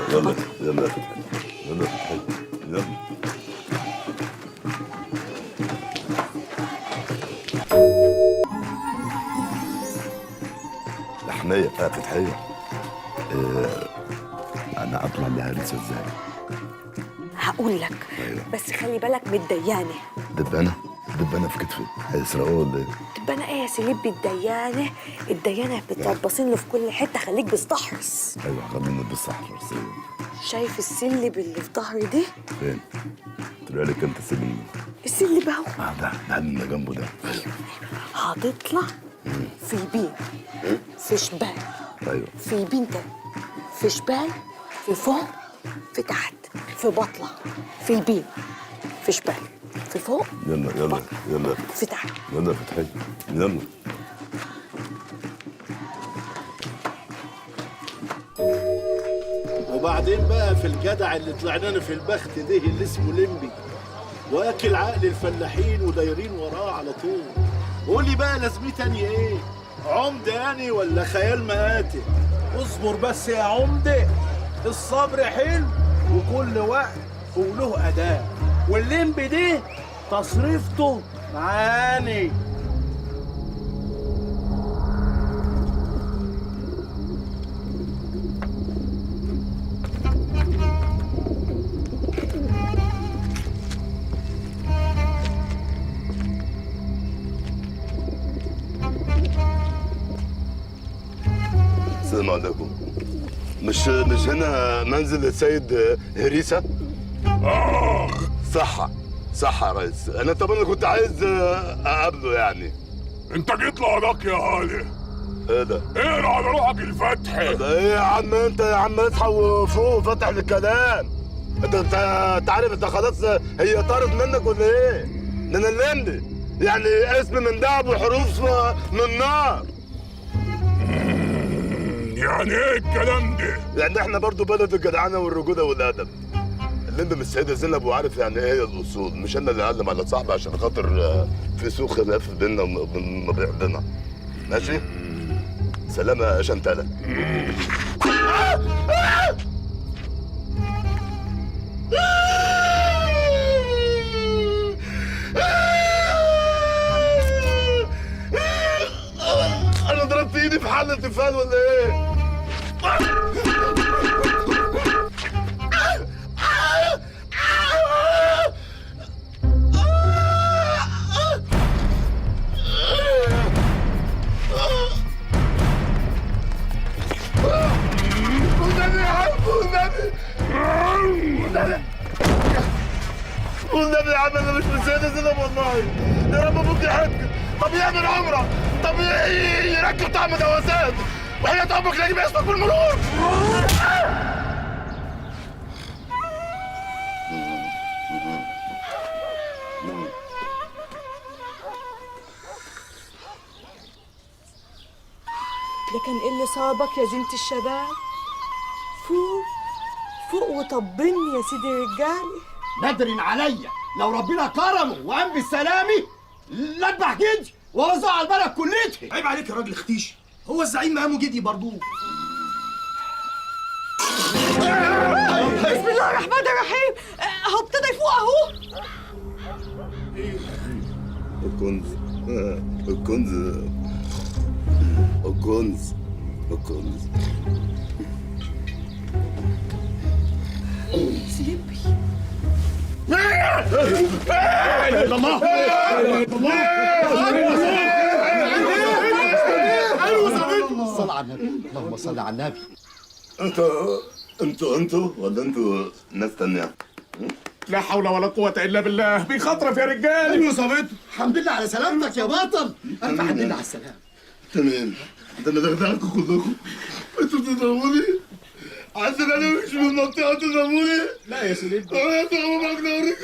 فتحي، يلا يا فتحي، يلا. حماية فتحية، أنا أطلع لهارس إزاي؟ هقول لك بس خلي بالك من الديانه. دبانة في كتفي هيسرقوها ولا إيه؟ دبانه ايه يا سليب الديانه؟ الديانه بتربصين له في كل حته، خليك بستحرص. أيوة خليني بستحرص. شايف السلب اللي في ظهري دي؟ فين؟ طلع لي كام تسلم؟ السلب اهو. ده اللي جنبه ده. هتطلع في يمين، في شمال، أيوة في يمين تاني، في شمال، في فوق، في تحت، في بطلة، في يمين، في شمال، في فوق، يلا في تحت. يلا فتحي، يلا. وبعدين بقى في الجدع اللي طلعنانا في البخت ده اللي اسمه لمبي، واكل عقل الفلاحين ودايرين وراه على طول. قولي بقى لازمتي تاني ايه؟ عمده يعني ولا خيال مآتي؟ اصبر بس يا عمده، الصبر حلو وكل وقت وله أداء، واللمب دي تصريفته معاني. السلام عليكم. مش هنا منزل السيد هريسة؟ صح يا ريس. انا طبعا كنت عايز اقابله يعني. انت جيت لهداك يا هادي. ايه ده؟ اقرا على روحك الفتح. ده ايه يا عم انت يا عم؟ اصحى وفوق فتح للكلام. انت عارف انت خلاص هي طارت منك ولا ايه؟ ده انا اللمبي يعني اسم من دهب وحروف من نار. يعني ايه الكلام ده؟ يعني احنا برضو بلد الجدعنه والرجوله والادب. اللمبي من السيده زينب وعارف يعني ايه الاصول، مش انا اللي اعلم على صاحبي عشان خاطر في سوء خلاف بيننا وما بعضنا. ماشي؟ سلام يا شنتله. انا ضربت ايدي في حل التفال ولا ايه؟ والنبي يا عم انا مش من سيدة زينب والله. يا رب ابوك يحبك. طب يعمل عمره، طب يركب طعم دواسات، وحياة امك لاجي باسمك بالمرور. ده كان ايه اللي صابك يا زينة الشباب؟ فوق وطبني يا سيدي الرجالي. ندرن عليا لو ربنا كرمه وقام بالسلامه لذبح جدي واوزع على البلد كلتها. عيب عليك يا راجل اختيش، هو الزعيم مقامه جدي برضه. بسم الله الرحمن الرحيم. اهو ابتدى يفوق اهو. الكنز سليبي الله صل على النبي، اللهم صل على النبي. انتوا ولا انتوا ناس تانية؟ لا حول ولا قوة إلا بالله، بيخطرف يا رجال. ايوه صابته. الحمد لله على سلامتك يا بطل. الف حمد لله على السلامة. تمام. ده انا دغدغتكم كلكم. انتوا بتضربوني؟ عشان انا مش من المنطقة تضربوني؟ لا يا سيدي. اضربوا معاك نوريك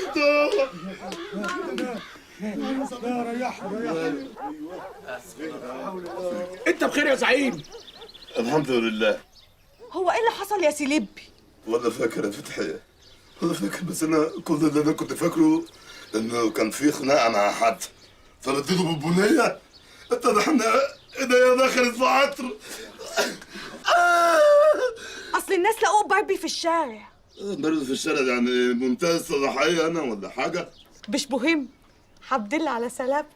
انت بخير يا زعيم؟ الحمد لله. هو ايه اللي حصل يا سيلبي؟ ولا فاكر يا فتحية، ولا فاكر، بس انا كل اللي انا كنت فاكره انه كان في خناقة مع حد فرديته بالبنية اتضح ان ايديا دخلت في عطر. اصل الناس لقوه باربي في الشارع. برد في الشارع يعني منتهى الصلاحية انا ولا حاجة؟ مش مهم. الحمد لله على سلامتك.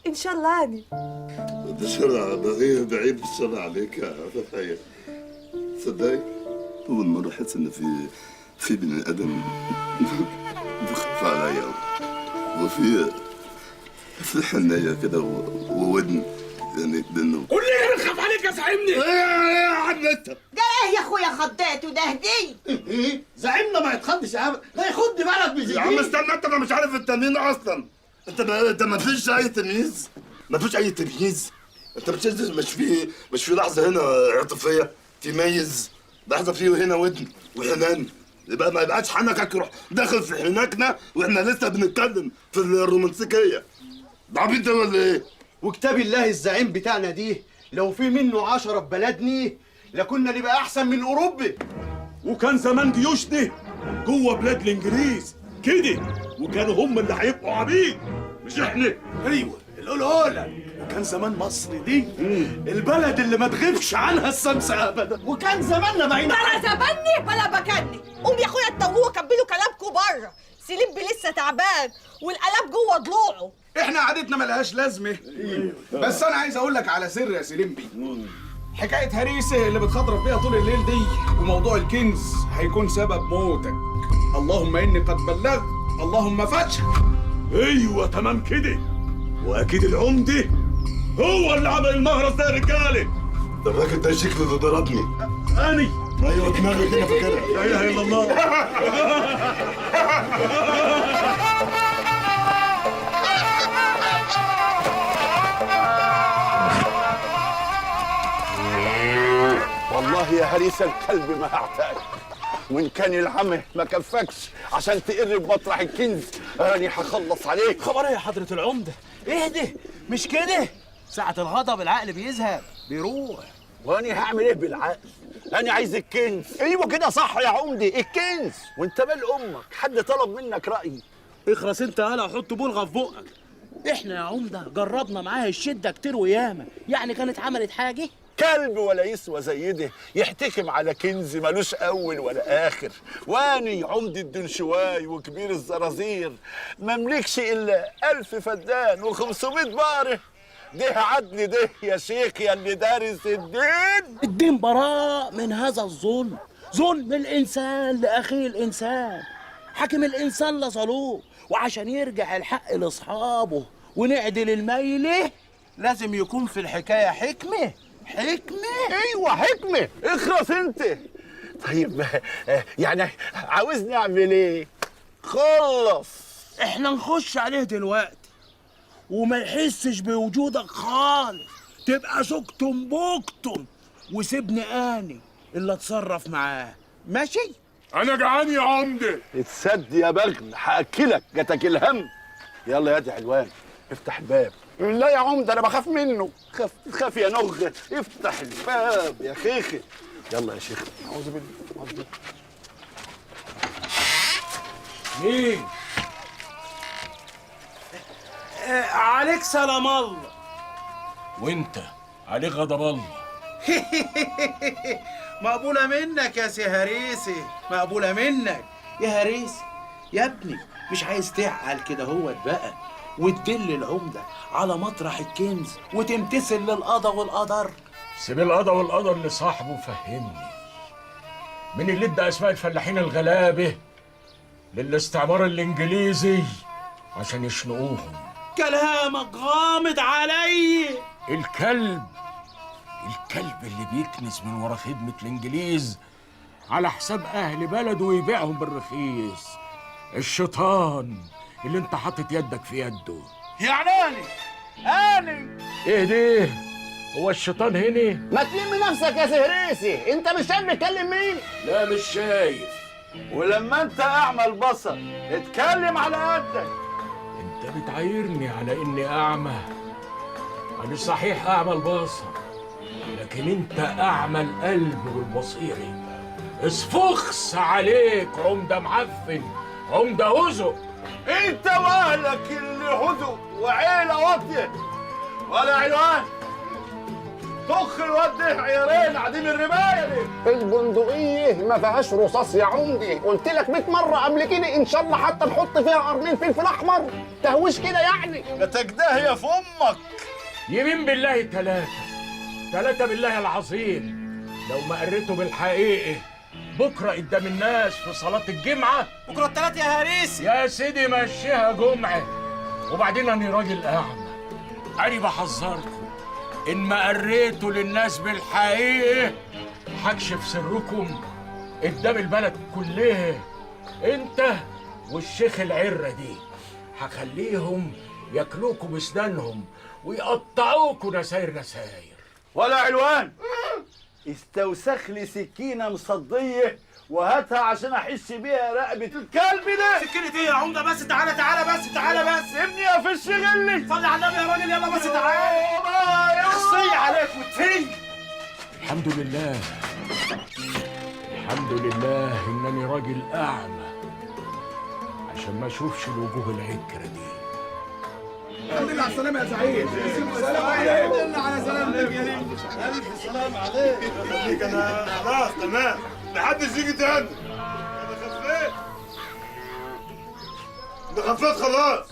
ان شاء الله يعني. ده شرع بعيد الشرع عليك يا فتحية. تصدقي أول مرة أحس إن في بني آدم بيخاف عليا وفي حنية كده وودن يعني لأنه قول لي ايه بنخاف عليك يا زعيمني؟ إيه يا عم أنت؟ ده ايه يا اخويا خضيته ده هديه؟ ايه؟ زعيمنا ما يتخضش يا عم، لا يخض بلد بزي يا عم استنى أنت، أنا مش عارف التمرين أصلا. أنت ما فيش أي تمييز؟ ما فيش أي تمييز؟ أنت مش في لحظة هنا عاطفية تميز؟ لحظة فيه هنا ودن وحنان، يبقى ما يبقاش حنكك يروح داخل في حناكنا واحنا لسه بنتكلم في الرومانسيكية. ده عبيط ده ولا ايه؟ وكتاب الله الزعيم بتاعنا دي لو في منه 10 في بلدني لكنا نبقى احسن من اوروبا. وكان زمان جيوشنا جوه بلاد الانجليز كده، وكانوا هم اللي هيبقوا عبيد مش احنا. ايوه القلقولة. وكان زمان مصر دي البلد اللي ما تغيبش عنها الشمس ابدا. وكان زماننا بعيد. بلا زبني بلا بكني. قوم يا اخويا اتوهوا كملوا كلامكم بره. سيلبي لسه تعبان والقلب جوه ضلوعه. احنا قعدتنا ملهاش لازمه. بس انا عايز اقول لك على سر يا سيلمبي. حكايه هريسه اللي بتخضرب بيها طول الليل دي وموضوع الكنز هيكون سبب موتك. اللهم اني قد بلغت، اللهم فاشهد. ايوه تمام كده. واكيد العمده هو اللي عمل المهرس ده يا رجاله. ده الراجل ده شكله اللي ضربني. اني ايوه دماغي كده فاكرها. لا اله الا الله. والله يا هريس الكلب ما هعتقد، وان كان العمى ما كفكش عشان تقرب مطرح الكنز انا هخلص عليك. خبر ايه يا حضرة العمدة؟ اهدي مش كده، ساعة الغضب العقل بيذهب بيروح. وانا هعمل ايه بالعقل؟ انا عايز الكنز. ايوه كده صح يا عمدي، الكنز. وانت مال امك؟ حد طلب منك رايي؟ اخرس انت هلا وحط بلغة في بقك. احنا يا عمدة جربنا معاها الشدة كتير وياما، يعني كانت عملت حاجة؟ كلب ولا يسوى زي ده يحتكم على كنز ملوش اول ولا اخر. واني عمدة الدنشواي وكبير الزرازير مملكش الا 1000 فدان و500 باره. ده عدل ده يا شيخ يا اللي دارس الدين. الدين براء من هذا الظلم، ظلم الانسان لاخيه الانسان. حاكم الانسان لظلوم، وعشان يرجع الحق لاصحابه ونعدل الميله لازم يكون في الحكايه حكمه. ايوه حكمه. اخرس انت. طيب يعني عاوزني اعمل ايه؟ خلص. احنا نخش عليه دلوقتي وما يحسش بوجودك خالص، تبقى سكتم بوكتم وسيبني اني اللي اتصرف معاه. ماشي؟ انا جعان يا عمده. اتسد يا بغل، هاكلك جاتك الهم. يلا يا دي حلوان افتح الباب. لا يا عمده انا بخاف منه. خاف يا نغ. افتح الباب يا خيخي. يلا يا شيخ. اعوذ بالله. مين؟ عليك سلام الله. وانت عليك غضب الله. مقبولة منك يا سي هريسي، مقبولة منك يا هريسي. يا ابني مش عايز تعقل كده هوت بقى وتدل العمدة على مطرح الكنز وتمتثل للقضا والقدر؟ سيب القضا والقدر لصاحبه. فهمني، مين اللي ادى اسماء الفلاحين الغلابه للاستعمار الانجليزي عشان يشنقوهم؟ كلامك غامض علي. الكلب الكلب اللي بيكنس من ورا خدمة الإنجليز على حساب أهل بلده ويبيعهم بالرخيص. الشيطان اللي انت حاطط يدك في يده. يعني أنا ايه ده؟ هو الشيطان هنا؟ ما تلم نفسك يا سهريسي، انت مش شايف بتكلم مين؟ لا مش شايف. ولما انت اعمى البصر اتكلم على قدك. انت بتعايرني على اني اعمى؟ انا صحيح اعمى البصر، لكن انت اعمى القلب والبصيري. اسفخس عليك عمده معفن، عمده هزق. انت واهلك اللي هدوا وعيله واطيه ولا عنوان. طخ الواد ده عيارين قاعدين الرمايه دي. البندقية ما فيهاش رصاص يا عمدي، قلت لك 100 مرة قبل كده إن شاء الله حتى نحط فيها قرنين فلفل أحمر، تهويش كده يعني. يا تجداه يا في أمك. يمين بالله ثلاثة بالله العظيم. لو ما قريته بالحقيقي بكرة قدام الناس في صلاة الجمعة. بكره الثلاث يا هريسي. يا سيدي مشيها جمعة. وبعدين أنا راجل أعمى، أنا بحذركم إن ما قريتوا للناس بالحقيقة هكشف سركم قدام البلد كلها. أنت والشيخ العرة دي هخليهم ياكلوكوا بسنانهم ويقطعوكوا نساير. ولا علوان، استوسخ لي سكينه مصديه وهاتها عشان احس بيها رقبه الكلب ده. سكينة ايه يا عمده؟ بس تعالى بس سيبني يا فش غلي. صلي على النبي يا راجل، يلا بس تعالى. اخصي عليك وتهي. الحمد لله إنني راجل أعمى عشان ما أشوفش الوجوه العكرة دي. الحمد لله على السلامة يا زعيم. السلام عليكم. الحمد لله على سلامتك يا ريم. الف سلام عليك. خليك انا خلاص تمام، محدش يجي تاني. انا خفيت، انا خفيت خلاص.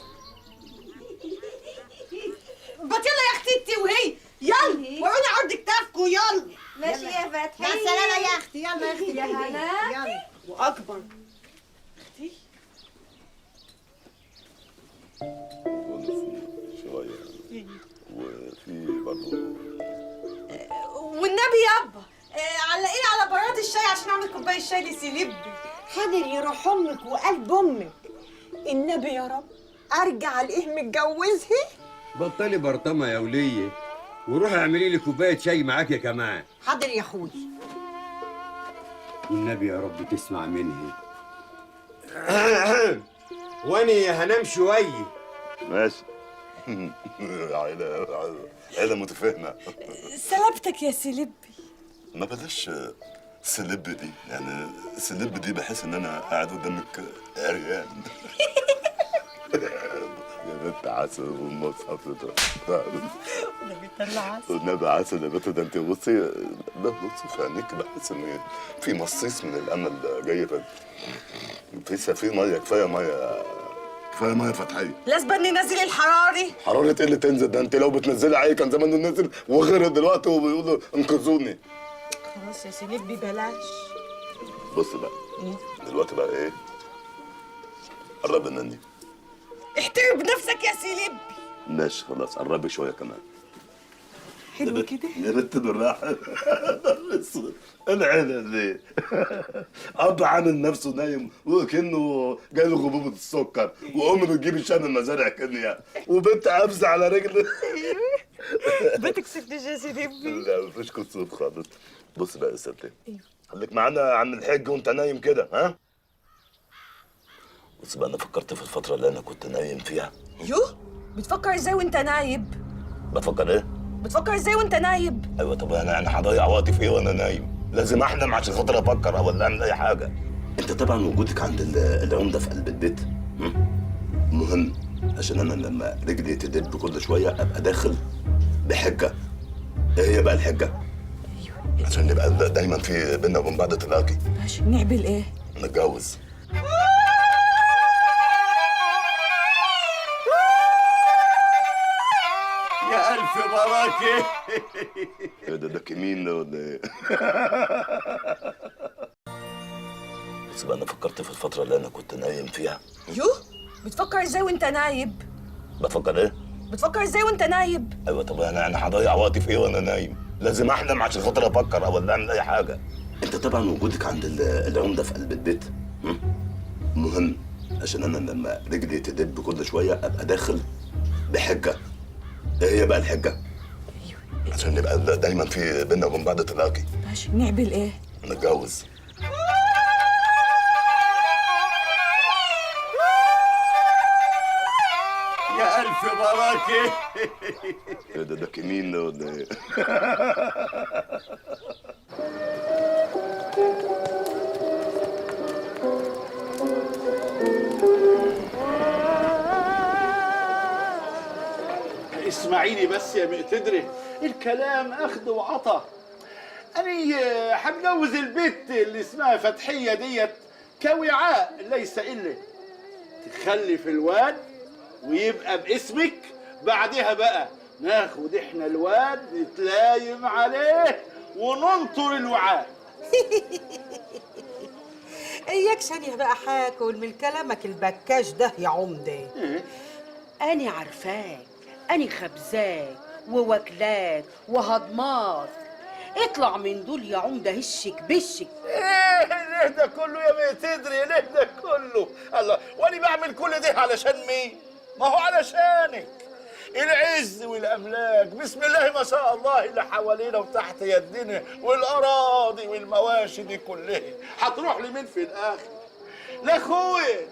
بطيلة يا اختي انت وهي، يلا وعوني عرض كتافكوا يلا. ماشي يا فتحي. مع السلامة يا اختي، يلا يا اختي. يا هلا. يلا. واكبر. اختي. شوية وفي برضه. والنبي يابا علقيني على براد الشاي عشان اعمل كوبايه شاي لسيلبي. حاضر يروح امك وقلب امك. النبي يا رب ارجع الاقيه متجوزها. بطلي برطمه يا وليه وروحي اعملي لي كوبايه شاي معاك يا كمان. حاضر يا اخوي. والنبي يا رب تسمع مني. واني هنام شويه. ماشي. عيلة متفاهمة. سلامتك يا سيلبي. ما بلاش سلب دي، يعني سلب دي بحس ان انا قاعد قدامك عريان. يا بنت عسل والمصحف ده. والنبي طلع عسل. والنبي عسل يا بنت، ده انت بصي، لا بصي في عينيك بحس ان في مصيص من الامل جاي في ميه. كفايه ميه فتحيه. لازم ننزل الحراري. حراره ايه اللي تنزل؟ ده انت لو بتنزلي عادي كان زمان نزل وغرق دلوقتي وبيقولوا انقذوني. خلاص يا سيلبي بلاش. بص بقى دلوقتي بقى ايه؟ قرب مني. احترم نفسك يا سيلبي. ماشي خلاص، قربي شويه كمان. حلو كده. يا بنت بالراحه. العيله دي اب عامل نفسه نايم وكانه جاي له غضروف السكر، وام بتجيب الشام المزارع كينيا، وبنت قابزه على رجل. بتكسفنيش يا سيلبي. لا مفيش كسوف خالص. بص بقى يا ستي، خليك معانا عم الحاج وانت نايم كده، ها؟ بص بقى، انا فكرت في الفتره اللي انا كنت نايم فيها. يوه، بتفكر ازاي وانت نايب؟ بفكر ايه؟ بتفكر ازاي وانت نايب؟ ايوه، طب انا هضيع وقتي في ايه وانا نايم؟ لازم احلم عشان خاطر افكر ولا اعمل اي حاجه. انت طبعا وجودك عند العمده في قلب البيت مهم، عشان انا لما رجلي تدب كل شويه ابقى داخل بحجه. ايه هي بقى الحجه؟ ايوه، عشان نبقى دايما في بينا وبين بعض تلاقي. عشان نعمل ايه؟ نتجوز. يا الف بركه. ايه ده كمين ده ولا ايه؟ بس بقى، انا فكرت في الفتره اللي انا كنت نايم فيها. يوه، بتفكر ازاي وانت نايب؟ بفكر ايه؟ بتفكر ازاي وانت نايب؟ ايوه، طب انا هضيع وقتي في ايه وانا نايم؟ لازم احلم عشان خاطر افكر او اعمل اي حاجه. انت طبعا وجودك عند العمده في قلب البيت مهم، عشان انا لما رجلي تدب كل شويه ابقى داخل بحجه. ايه هي بقى الحجه؟ عشان نبقى دايما في بينا وبين بعض تلاقي. ماشي، نعمل ايه؟ نتجوز. يا ألف بركة. ايه ده كمين ده ولا ايه؟ اسمعيني بس يا مقتدري، الكلام أخذ وعطا. أنا هتجوز البت اللي اسمها فتحية ديت كوعاء ليس إلا تخلف الواد ويبقى باسمك، بعدها بقى ناخد احنا الواد نتلايم عليه وننطر الوعاء. اياك شانيه بقى حاكل من كلامك البكاش ده يا عمده. أنا عارفاك، أنا خبزاك وواكلاك وهضماك. اطلع من دول يا عمده، هشك بشك. ايه ليه ده كله يا مقتدري؟ ليه ده كله؟ الله، وانا بعمل كل ده علشان مين؟ ما هو علشانك. العز والاملاك بسم الله ما شاء الله اللي حوالينا وتحت يدنا، والاراضي والمواشي دي كلها هتروح لمين في الاخر؟ لاخويا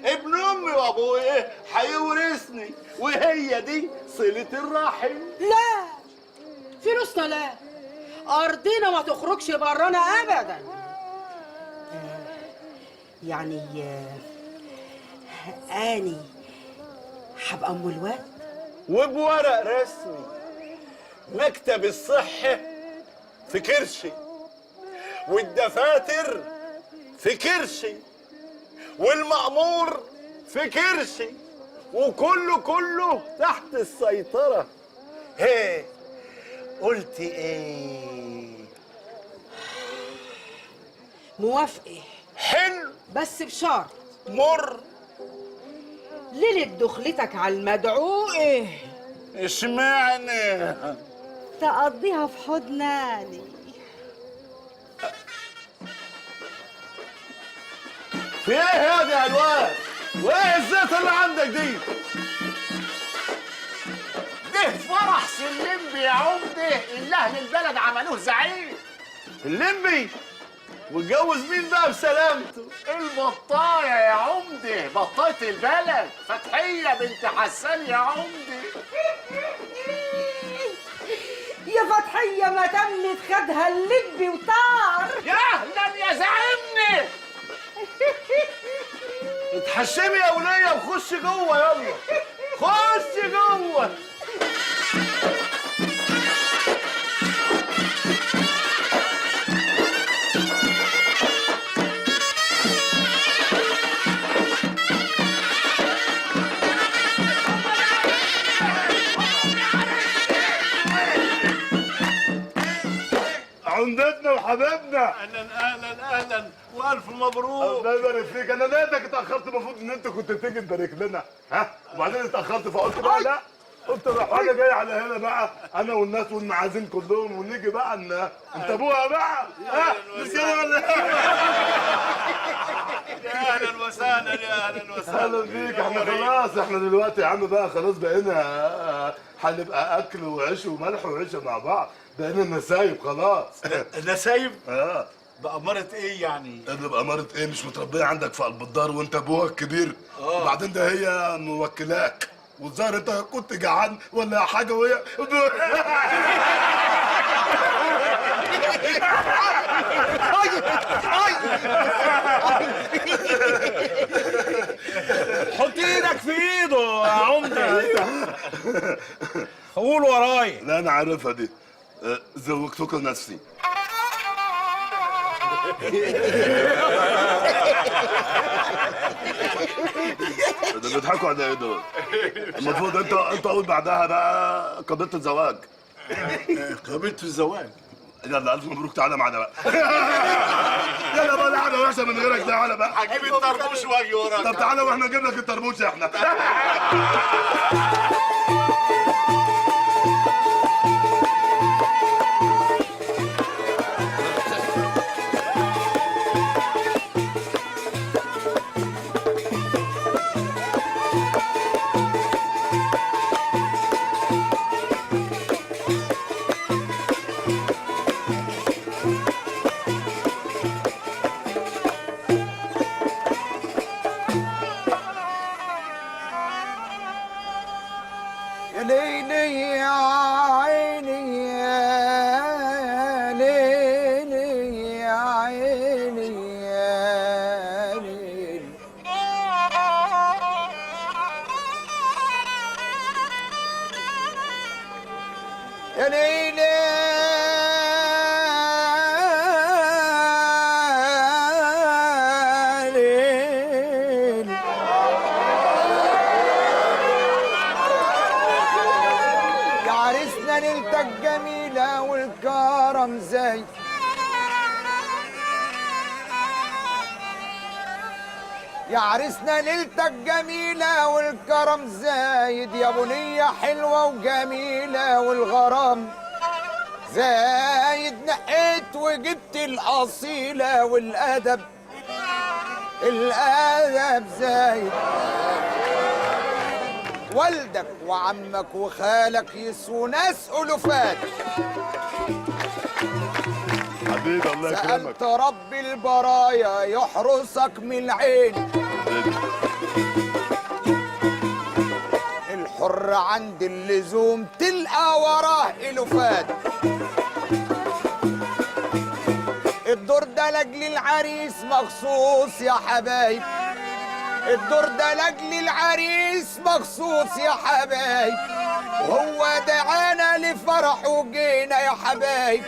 ابن امي وابويا هيورثني، وهي دي صله الرحم. لا، فلوسنا لا، أرضنا ما تخرجش برانا أبدا. يعني أني هبقى أم الواد وبورق رسمي. مكتب الصحة في كرشي، والدفاتر في كرشي، والمأمور في كرشي، وكله تحت السيطرة. هي قلت ايه؟ موافقة. حلو، بس بشرط. مر. ليلة دخلتك على المدعو ايه؟ اشمعنى؟ تقضيها في حضناني. في ايه هذا يا الواد؟ وايه الزيت اللي عندك دي؟ ده فرح سلمبي يا عمده اللي اهل البلد عملوه زعيم. اللمبي؟ واتجوز مين بقى بسلامته؟ البطايه يا عمده، بطايه البلد فتحيه بنت حسان يا عمده. يا فتحية ما تمت خدها اللبي وطار. يا اهلا يا زعيمني. اتحشمي يا ولية وخش جوه، يلا خش جوه. عمدتنا وحبايبنا، اهلا والف مبروك. الله يبارك فيك. انا لقيتك اتاخرت، المفروض ان انت كنت تيجي تبارك لنا، ها؟ وبعدين اتاخرت فقلت بقى لا، قلت بقى حاجه جايه على هنا بقى، انا والناس والمعازيم كلهم، ونيجي بقى ان انت ابوها بقى، ها؟ مش كده ولا يا اهلا وسهلا، يا اهلا وسهلا. اهلا بيك. احنا خلاص، احنا دلوقتي يا عم بقى خلاص بقينا هنبقى اكل وعيش وملح وعيشه مع بعض، بقينا نسايب خلاص. نسايب؟ اه. بأمارة ايه يعني؟ اللي بأمارة ايه؟ مش متربية عندك في قلب الدار وانت ابوها الكبير؟ وبعدين ده هي موكلاك، والظاهر انت كنت جعان ولا حاجة وهي حط ايدك في ايده يا عمده. قول ورايا. لا انا عارفها دي. زوجتك نفسي. ده بيضحكوا على ايه دول؟ المفروض انت قول بعدها بقى قبلت الزواج. قبلت الزواج؟ يلا الف مبروك، تعالى معانا بقى. يلا بقى، قاعده وحشه من غيرك، تعالى بقى. هجيب الطربوش واجي وراك. طب تعالى واحنا نجيب لك الطربوش احنا. والكرم زايد. يا عريسنا ليلتك جميلة والكرم زايد، يا بنية حلوة وجميلة والغرام زايد. نقيت وجبت الأصيلة والأدب، الأدب زايد. والدك وعمك وخالك يسووا ناس ألوفات. حبيبي الله يكرمك. سألت رب البرايا يحرسك من العين. الحر عند اللزوم تلقى وراه ألوفات. الدور ده لاجل العريس مخصوص يا حبايب، الدور ده لاجل العريس مخصوص يا حبايب. وهو دعانا لفرح وجينا يا حبايب.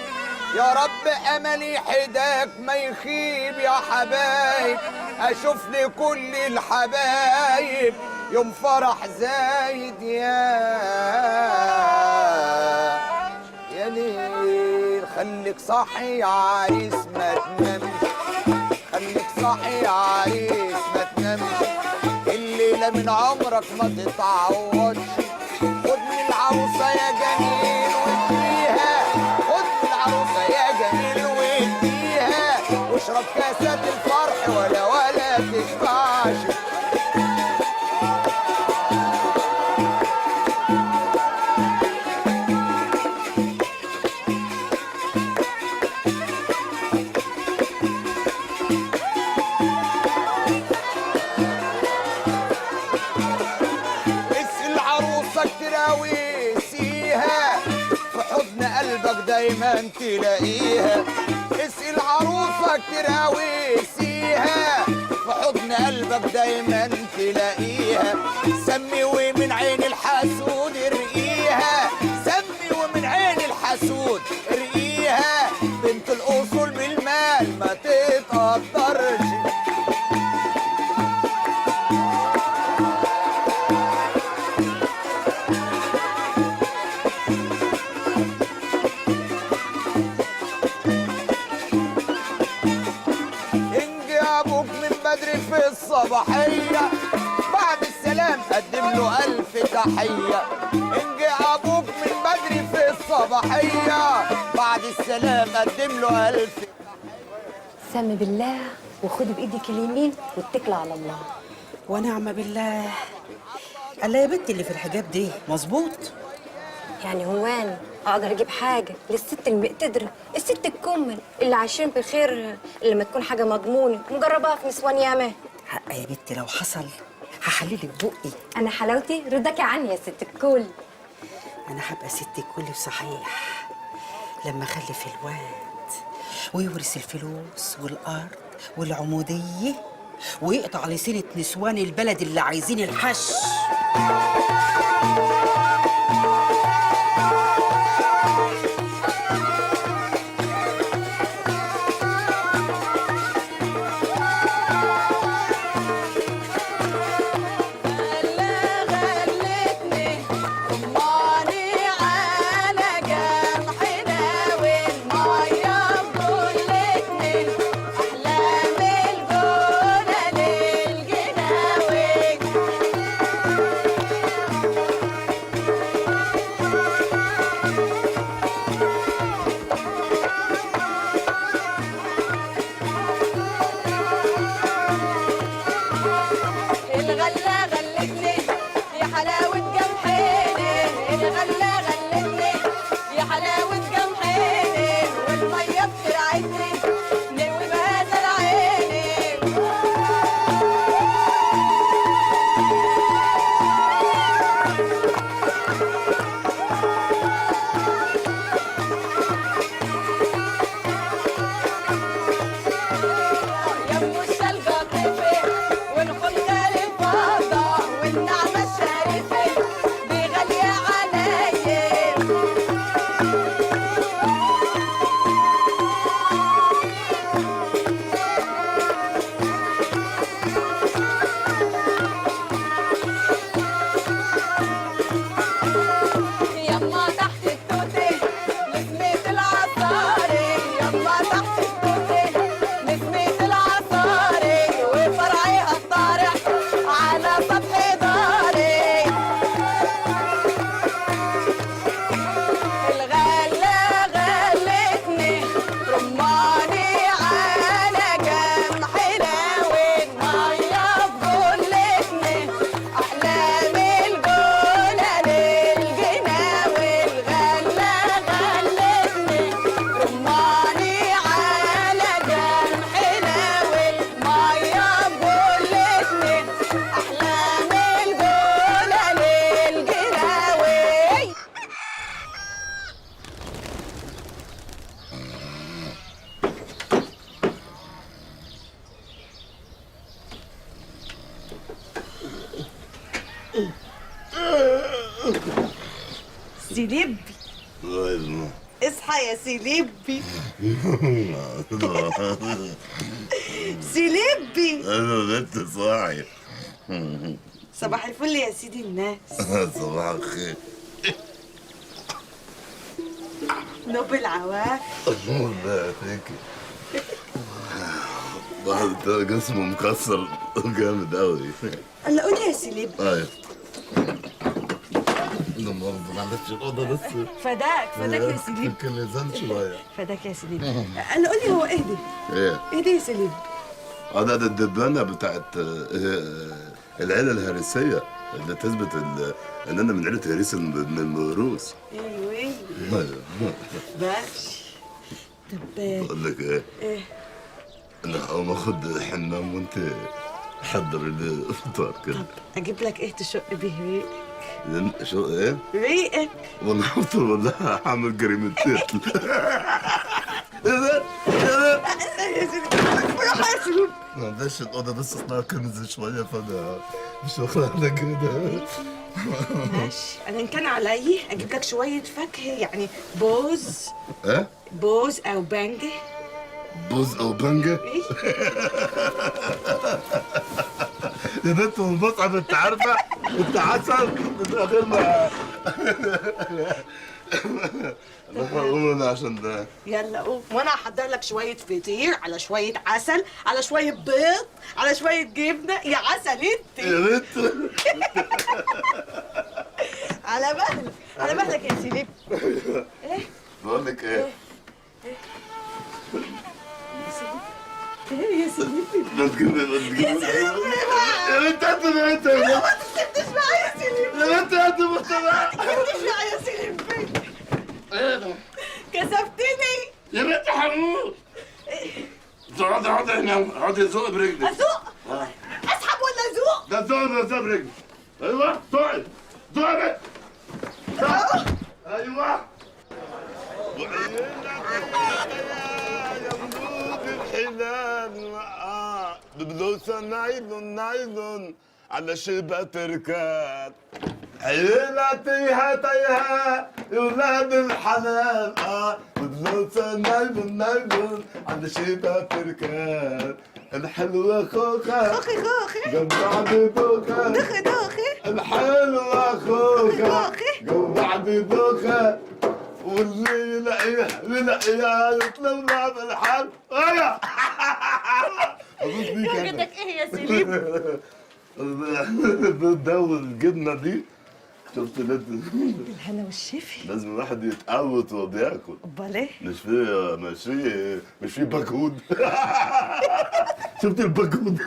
يا رب املي حداك ما يخيب يا حبايب. اشوف لي كل الحبايب يوم فرح زايد يا ليل. خليك صاحي يا عريس ما تنامش، خليك صاحي يا عريس ما تنامش. الليله من عمرك ما تتعوضش. خد من العروسه يا جميل واديها، خد من العروسه يا جميل واديها. واشرب كاسات الفرح ولا تشبعش. تراويسيها في حضن قلبك دايما تلاقيها. اسقي عروسك تراويسيها في حضن قلبك دايما تلاقيها. سمي ومن عين الحسود ارقيها، سمي ومن عين الحسود ارقيها. بنت الاصول بالمال ما تتقدرش. بدري في الصباحية بعد السلام قدم له ألف تحية. انجي أبوك من بدري في الصباحية بعد السلام قدم له ألف. سمي بالله وخدي بإيدك اليمين واتكلي على الله. ونعم بالله. الله يا بنتي اللي في الحجاب دي مظبوط. يعني هو أنا أقدر أجيب حاجة للست المقتدرة، الست الكمل اللي عايشين بخير لما تكون حاجة مضمونة مجرباها في نسوان ياما؟ حق يا بنتي لو حصل هحللك بقي. أنا حلاوتي رضاكي عني يا ست الكل. أنا هبقى ست الكل صحيح لما أخلف الواد ويورث الفلوس والأرض والعمودية ويقطع لسنة نسوان البلد اللي عايزين الحش. سيلبي اصحى يا سيلبي. سيلبي انا بنت صاحي. صباح الفل يا سيدي الناس. صباح الخير. نوب العواف. الله يعافيكي. واحد جسمه مكسر جامد قوي. الله قولي يا سيلبي. ايوه. لا مؤاخذة معلش الأوضة بس. فداك يا سيلبي. يمكن لزان شوية. فداك يا سيلبي. الله قولي هو ايه ده؟ ايه ده يا سيلبي؟ ده الدبانة بتاعت العيلة الهرسية اللي تثبت ان انا من عيلة هريس من الموروث. ايوه ماشي. طب بقول لك ايه؟ ايه؟ انا هقوم اخد حمام وانت حضري لي فطار كده. طب اجيب لك ايه تشق بيه ريقك؟ شو ايه؟ ريقك. والله حاضر والله هعمل جريمة قتل. ايه ده؟ يا سيدي معلش الأوضة بس اصلها كنز شوية فأنا مش واخدها كده. ماشي، انا ان كان عليا اجيب لك شويه فاكهه يعني بوز. ايه؟ بوز او بانجه. بوز او بانجه؟ يا بنت من المطعم انت عارفه؟ انت عسل من غير ما قوم انا عشان ده. يلا قوم وانا هحضر لك شويه فطير على شويه عسل على شويه بيض على شويه جبنه يا عسل انت. يا بنت على مهلك يا سيدي. ايه؟ بقول لك ايه؟ ايه يا سيدي؟ ما تجيبي يا بنت انت ما تسيبنيش معايا يا سيدي. يا بنت انت ما تسيبنيش معايا يا سيدي. ايه ده؟ كسفتني يا بنت حمود. اقعدي هنا اقعدي زق برجلك. ازق؟ اسحب ولا ازق؟ ده زق برجلك. ايوه زقي زقي. ايوه. ببلوسة نايلون على شبه تركات. عيلة تيها يا ولاد الحلال. ببلوسة نايلون على شبه تركات. الحلوة خوخة جمعت دوخة الحلوة خوخة جمعت دوخة واللي يلاقيها يطلبنا بالحل. انا درجتك ايه يا سليم؟ ده والجبنه دي شفت بالهنا والشفي. لازم الواحد يتقوت وهو بياكل. امال ايه؟ مش في باكود. شفت الباكود؟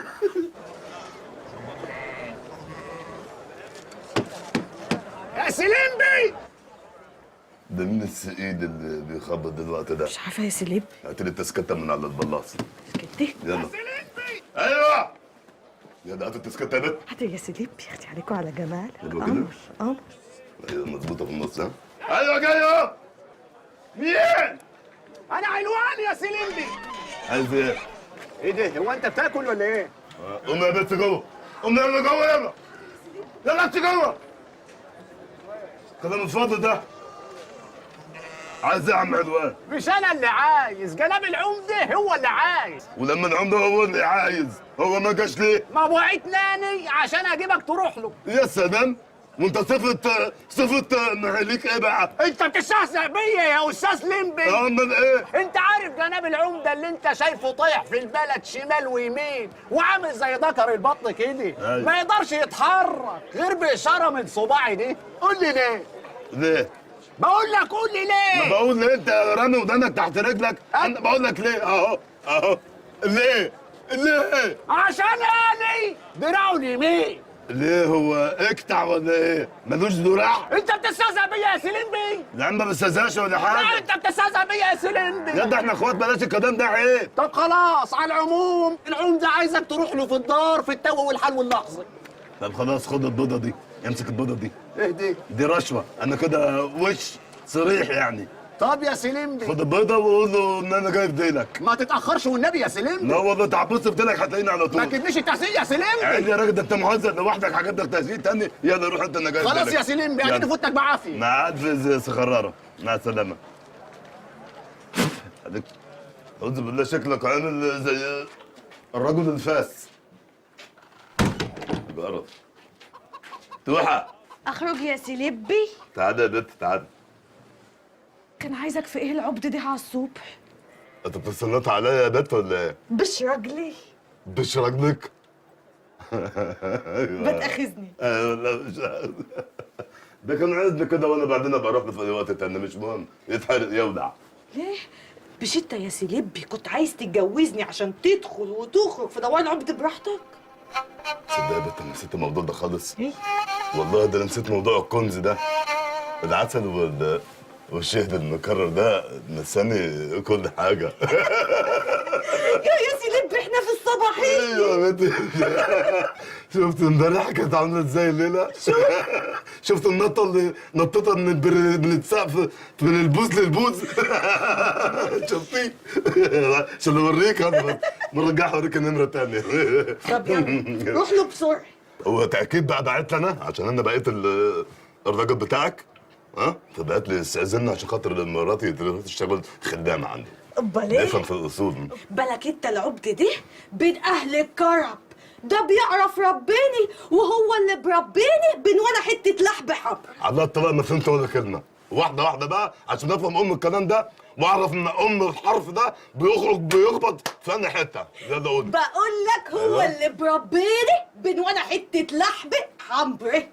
يا سليمبي. ده مين السقيد اللي بيخبط دلوقتي ده؟ مش عارفه يا سليم. هات لي التسكته من على البلاصه. تسكتي؟ يلا. ايوه. يلا هات التسكته يا بنت. هاتي يا سليم يا عليكم على جمال. قمر قمر. ايوه مظبوطه في النص ها؟ ايوه جاي اهو. مين؟ انا علوان يا سليمبي. عايز ايه؟ ايه ده؟ هو انت بتاكل ولا ايه؟ قوم يا بنت جوه. قوم يلا جوه يلا. يلا انت جوه. كلام الفاضي ده. عايز ايه يا عم عدوان؟ مش انا اللي عايز، جناب العمده هو اللي عايز. ولما العمده هو اللي عايز هو ما جاش ليه؟ ما وعدتني عشان اجيبك تروح له. يا سلام. وانت صفة معاليك ايه بقى؟ انت بتستهزأ بيا يا استاذ ليمبي. امال ايه؟ انت عارف جناب العمده اللي انت شايفه طايح في البلد شمال ويمين وعامل زي ذكر البطن كده. أيوة. ما يقدرش يتحرك غير باشاره من صباعي دي. قول لي ليه؟ ليه؟ بقول لك قول لي ليه؟ ما بقول ليه انت رامي ودانك تحت رجلك؟ انا بقول لك ليه؟ اهو ليه؟ ليه؟ عشان اني دراعه اليمين. ليه هو اكتع ولا ايه؟ ملوش ذراع؟ انت بتستهزأ بيا يا سليمبي. يا عم ما بستهزاش ولا حاجه. لا انت بتستهزأ بيا يا سليمبي. يا ده احنا اخوات بلاش الكلام ده عيب. طب خلاص على العموم العمده عايزك تروح له في الدار في التو والحل واللحظه. طب خلاص خد البيضه دي. امسك البيضه دي. ايه دي؟ دي رشوه. انا كده وش صريح يعني. طب يا سليمبي خد البيضه وقول له ان انا جاي بديلك. ما تتاخرش والنبي يا سليمبي. لا والله تعبص في ديلك هتلاقيني على طول. ما تجيبليش التحسين يا سليمبي. عادي يا راجل، ده انت مهزأ لوحدك، هجيب لك تهزيق تاني. يلا روح انت، انا جاي خلاص بديلك. يا سليمبي اديني فوتك بعافيه. معاد في سخراره. مع السلامه. عليك اعوذ بالله، شكلك عامل زي الرجل الفاس. بقرف. توحى اخرج يا سلبي. تعالى يا بنت تعالى. كان عايزك في ايه العبد دي على الصبح؟ انت بتستنط عليا يا بنت ولا ايه؟ بش رجلي. بش رجلك؟ بتأخذني. ايوه لا مش عارف. ده كان عايزني كده وانا بعدين ابقى اروح له في اي وقت تاني، مش مهم، يتحرق يودع. ليه؟ مش انت يا سلبي كنت عايز تتجوزني عشان تدخل وتخرج في دوام العبد براحتك؟ تصدق يا بنت انا نسيت الموضوع ده خالص. ايه؟ والله ده انا نسيت موضوع الكنز ده. العسل والشهد المكرر ده نساني كل حاجه. يا سلبي احنا في الصباحيه. ايوه يا بنتي. شفت امبارح كانت عامله ازاي الليله؟ شفت النطه اللي نطتها من السقف من البوز للبوز. شفتيه؟ عشان اوريك انا بس مرجعها اوريك النمره الثانيه. طب يلا روح له بسرعه. هو تاكيد بقى بعت لي انا عشان انا بقيت الراجل بتاعك. ها؟ فبعت لي استئذن عشان خاطر مراتي تشتغل خدامه عندي. امال ايه؟ بيفهم في الاصول. بالك انت العبد ده بين اهل الكرم، ده بيعرف رباني وهو اللي برباني بين ولا حته لحم حمر. على الطلاق ما فهمت ولا كلمه. واحده واحده بقى عشان افهم الكلام ده واعرف ان الحرف ده بيخبط في انهي حته. يلا قول. بقول لك هو أيوة. اللي برباني بين ولا حته لحم حمر.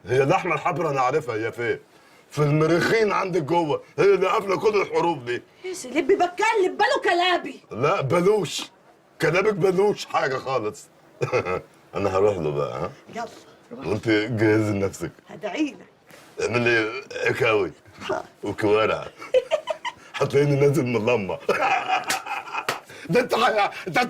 هي اللحمه الحمراء انا عارفها هي فين؟ في المريخين عندك جوه، هي اللي قافله كل الحروف دي. يا سلبي بتكلم باله كلامي. لا بلوش كلامك، بلوش حاجه خالص. انا هروح له بقى. ها؟ يلا وانت جهزي لنفسك. هدعي لك. اعملي اكاوي وكوارع. هتلاقيني نازل من اللمه. ده انت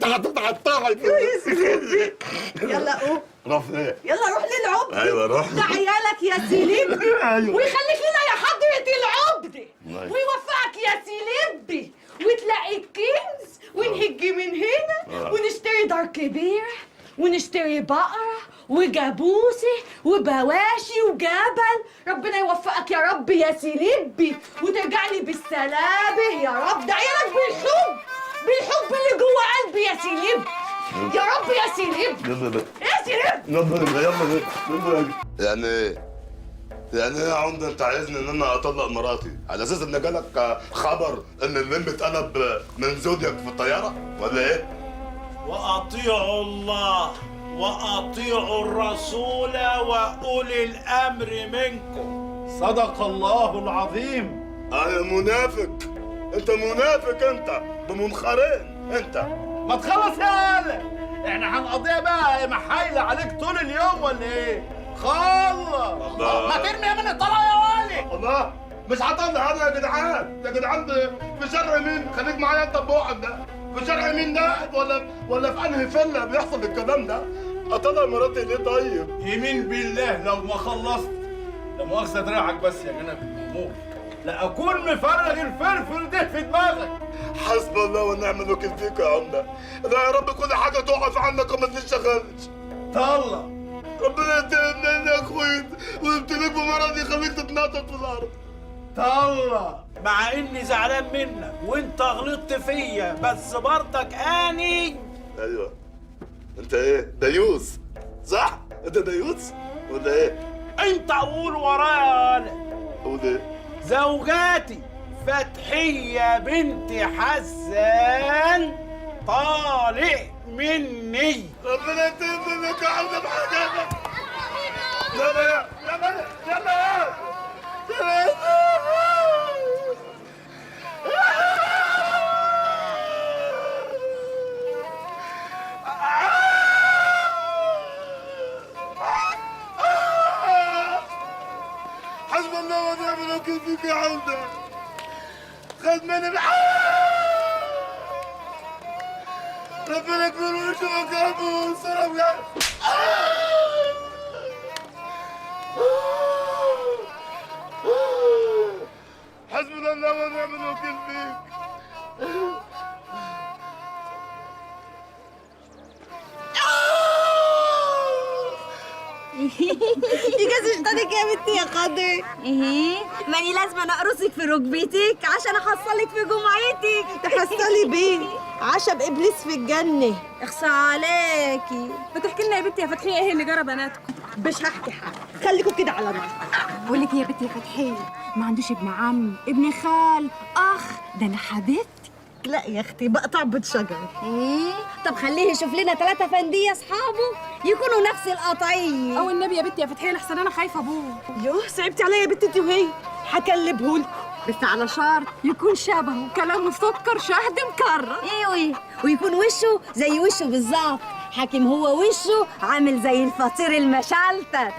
هتقطعها. يا سلبي يلا قوم. روح فين؟ يلا روح للعبد. ايوه روح. ده عيالك يا سلبي. ايوه. ويخليك لنا يا حضرة العبد. نايس. ويوفقك يا سلبي وتلاقي الكنز ونهج من هنا ونشتري دار كبيرة ونشتري بقرة وجاموسة وبواشي وجبل. ربنا يوفقك يا رب يا سلبي وترجع لي بالسلامة يا رب. ده عيالك بالحب اللي جوه قلبي يا سلبي. يا رب يا سلبي. يلا يا سلبي. يلا. يعني ايه يا عمده انت عايزني ان انا اطلق مراتي على اساس ان جالك خبر ان الليمب اتقلب من زودياك في الطياره ولا ايه؟ وأطيعوا الله وأطيعوا الرسول وأولي الأمر منكم. صدق الله العظيم. يا منافق، انت منافق، انت بمنخرين انت. ما تخلص يا ولد، احنا هنقضيها بقى محايلة عليك طول اليوم ولا ايه؟ خلص. ما ترمي من الطلاق يا ولد. الله مش هطلع انا يا جدعان. يا جدعان في شرع مين؟ خليك معايا انت بوقك ده. في شرع مين ده ولا في انهي فيلا بيحصل الكلام ده؟ اطلع مراتي ليه طيب؟ يمين بالله لو ما خلصت لا مؤاخذة دراعك بس يا جناب المأمور لا اكون مفرغ الفلفل ده في دماغك. حسب الله ونعم الوكيل فيك يا عمده. لا يا رب كل حاجه تقف عنك وما تشتغلش. طلع. ربنا يتهمني يا اخوي ويبتليك بمرض يخليك تتنطط في الارض. طلع. مع إني زعلان منك وأنت غلطت فيا بس برضك أني. ايوه انت ايه؟ ديوس صح؟ انت ديوس ولا ايه؟ أنت قول ورايا يا ولد. قول ايه؟ زوجاتي فتحية بنت حسان طالع مني. ربنا يتهمنك يا عمده بحاجاتك. يلا يلا يلا حسب الله ونعم الوكيل فيك يا عمده. خد مني ربنا يكبر ويشوفك يا رب وينصرك يا رب. حسبنا حسبنا الله ونعم الوكيل فيك. يجازي شطانك يا بنتي يا قدر. ماني لازم اقرصك في ركبتك عشان احصلك في جمعتك. تحصلي بيه عشا بإبليس في الجنة. اخصى عليكي. بتحكي لنا يا بنتي يا فتحية ايه اللي جرى بناتكم؟ مش هحكي حاجة، خليكم كده على بعض. بقول لك يا بنتي يا فتحية، ما عندوش ابن عم، ابن خال، اخ، ده انا حبيبتي. لا يا اختي بقطع بتشجر. طب خليه يشوف لنا 3 فندية اصحابه يكونوا نفس القطعية. او النبي يا بنتي يا فتحية لحسن انا خايفة ابوه. يوه صعبتي عليا يا بنتي انت وهي. هكلبهولكوا بس على شرط يكون شبهه كلامه سكر شهد مكرر. ايوه ويكون وشه زي وشه بالظبط. حاكم هو وشه عامل زي الفطير المشلتت.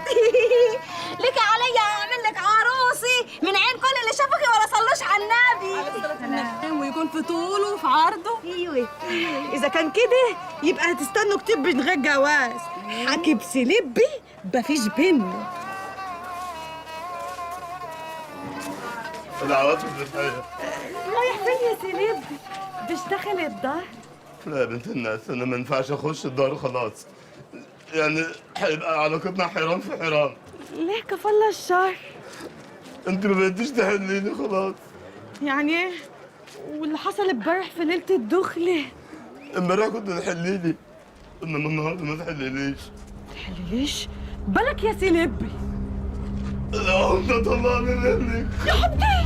لك عليا اعمل لك عروسي من عين كل اللي شافوكي ولا صلوش على النبي. ويكون في طوله وفي عرضه. ايوه اذا كان كده يبقى هتستنوا كتير من غير جواز. حكي بسلبي مفيش بينه. العواطف بتحية. رايح فين يا سلبي؟ بشتغل الدار. لا يا بنت الناس، انا ما ينفعش اخش الدار خلاص. يعني هيبقى علاقتنا حيران في حيران. ليه كفالة الشر؟ انت ما بقيتيش تحليني خلاص. يعني ايه؟ واللي حصل امبارح في ليلة الدخلة؟ امبارح كنت تحليلي، انما النهارده ما تحليليش. تحليليش؟ بالك يا سلبي. لا انت طلعني منك. يا حبيبي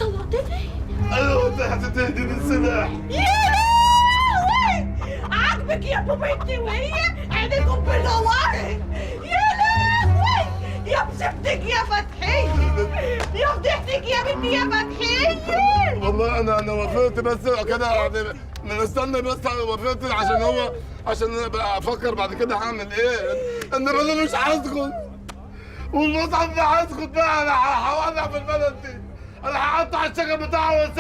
طلعتني؟ ايوه انت هتتهدي بالسلاح. يا لهوي عاجبك يا بوبيتي وهي عينيكم بنورت. يا لهوي يا بسبتك يا فتحية، يا فضحتك يا بنتي يا فتحية. والله انا وافقت بس كده يعني نستنى بس وافقت عشان ابقى افكر بعد كده هعمل ايه. انما انا مش هسكت والمصحف ده هسكت بقى. انا هولع في البلد دي. انا هقطع الشجر بتاعه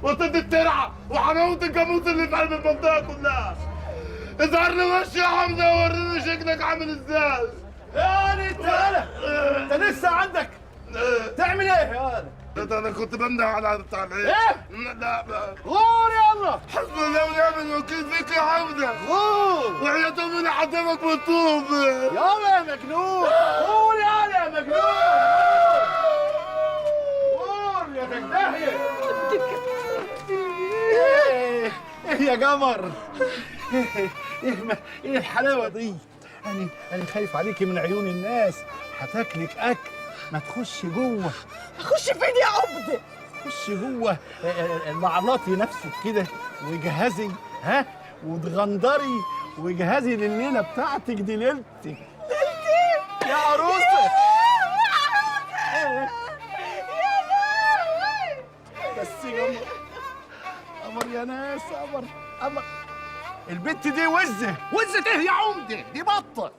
واسد الترعه وهموت الجاموس اللي في قلب المنطقه كلها. اظهر لي وش يا حمزه ووريني شكلك عامل ازاي. يعني انت لسه عندك تعمل ايه يا ده انا كنت بنده على بتاع العيش. ايه؟ لا غور يلا. حسبنا الله ونعم الوكيل فيك يا حمزه. غور وحياة امي حدامك بالطوب. يلا يا مجنون. غور يا مجنون. غور يا دهيه. ايه يا قمر؟ ايه الحلاوه دي؟ انا خايف عليكي من عيون الناس، هتاكلك اكل. ما تخشي جوه. اخش فين يا عبد؟ خشي جوه معلطي نفسك كده وجهزي وتغندري وجهزي لليله بتاعتك دي. ليلتك يا عروسه. بس يا قمر يا ناس، قمر البت دي وزه ايه يا عمده؟ دي بطه.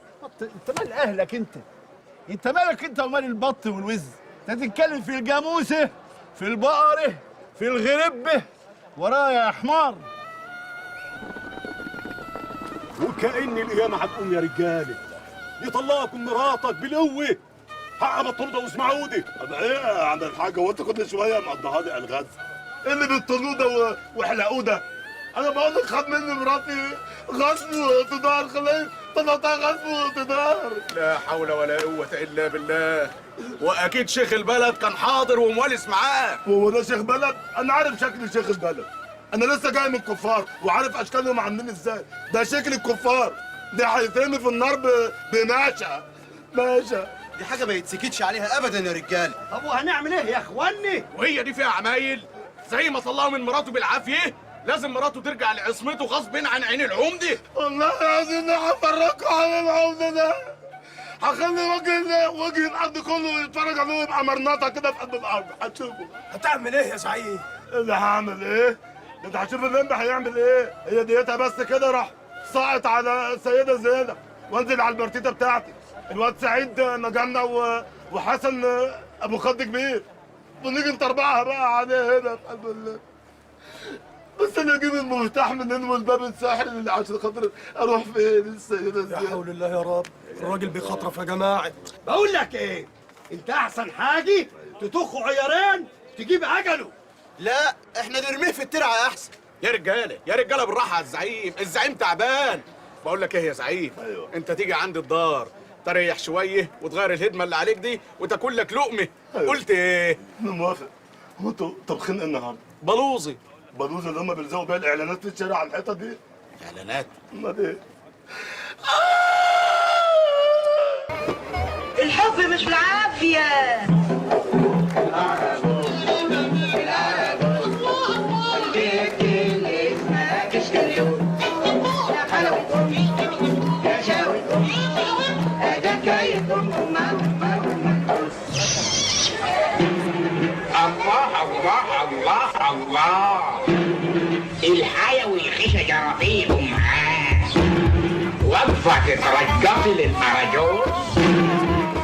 انت مال اهلك انت مالك انت ومال البط والوز؟ انت تتكلم في الجاموسه، في البقره، في الغربه، ورايا يا حمار. وكأن القيامة هتقوم يا رجالة. يطلقكم مراتك بالقوة. حق بطلوده واسمعودي. انا ايه عند الحاجه؟ هو انت كل شويه مقضيها لي الغاز؟ ايه اللي بالطلوده وحلقوده؟ انا بقول لك خد مني مراتي غصب واقتدار. خليه طلعتها غصب واقتدار. لا حول ولا قوة إلا بالله. وأكيد شيخ البلد كان حاضر وموالس معاه. وهو ده شيخ بلد؟ أنا عارف شكل شيخ البلد. أنا لسه جاي من الكفار وعارف أشكالهم عاملين إزاي. ده شكل الكفار. ده هيترمي في النار بماشة. دي حاجة ما يتسكتش عليها أبدا يا رجالة. طب وهنعمل إيه يا إخواني؟ وهي دي فيها عمايل؟ زي ما طلعوا من مراته بالعافية لازم مراته ترجع لعصمته غصب عن عين العمدة. والله العظيم هفرجكوا على العمدة ده. هخلي وجه الارض كله يتفرج عليه ويبقى مرنطه كده في قلب الارض. هتشوفوا. هتعمل ايه يا زعيم؟ اللي هعمل ايه؟ انت هتشوف اللمبي هيعمل ايه؟ هي ديتها بس كده راح ساقط على السيده زينب وانزل على البرتيته بتاعتي. الواد سعيد نجمنا وحسن ابو خد كبير ونيجي نطربعها بقى عليه هنا في قلب الليل. بس انا اجيب المفتاح منين والباب الساحل عشان خاطر اروح فين السيده زينب؟ لا حول الله يا رب. الراجل بيخطرف يا جماعه. بقول لك ايه؟ انت احسن حاجه تطخوا عيارين تجيب عجله. لا احنا نرميه في الترعه احسن. يا رجاله بالراحه على الزعيم تعبان. بقول لك ايه يا زعيم؟ ايوه. انت تيجي عند الدار تريح شويه وتغير الهدمه اللي عليك دي وتاكل لك لقمه. أيوة. قلت ايه؟ انا موافق. هو انتوا طبخين النهارده؟ بلوزي. بلوزه اللي هم بيلزقوا بيها الاعلانات في الشارع على الحيطه دي؟ اعلانات؟ امال ايه؟ الحب مش بالعافيه. الله الله الحيوي خشة جرابيهم معاه وقفة تترقصي للأرجوز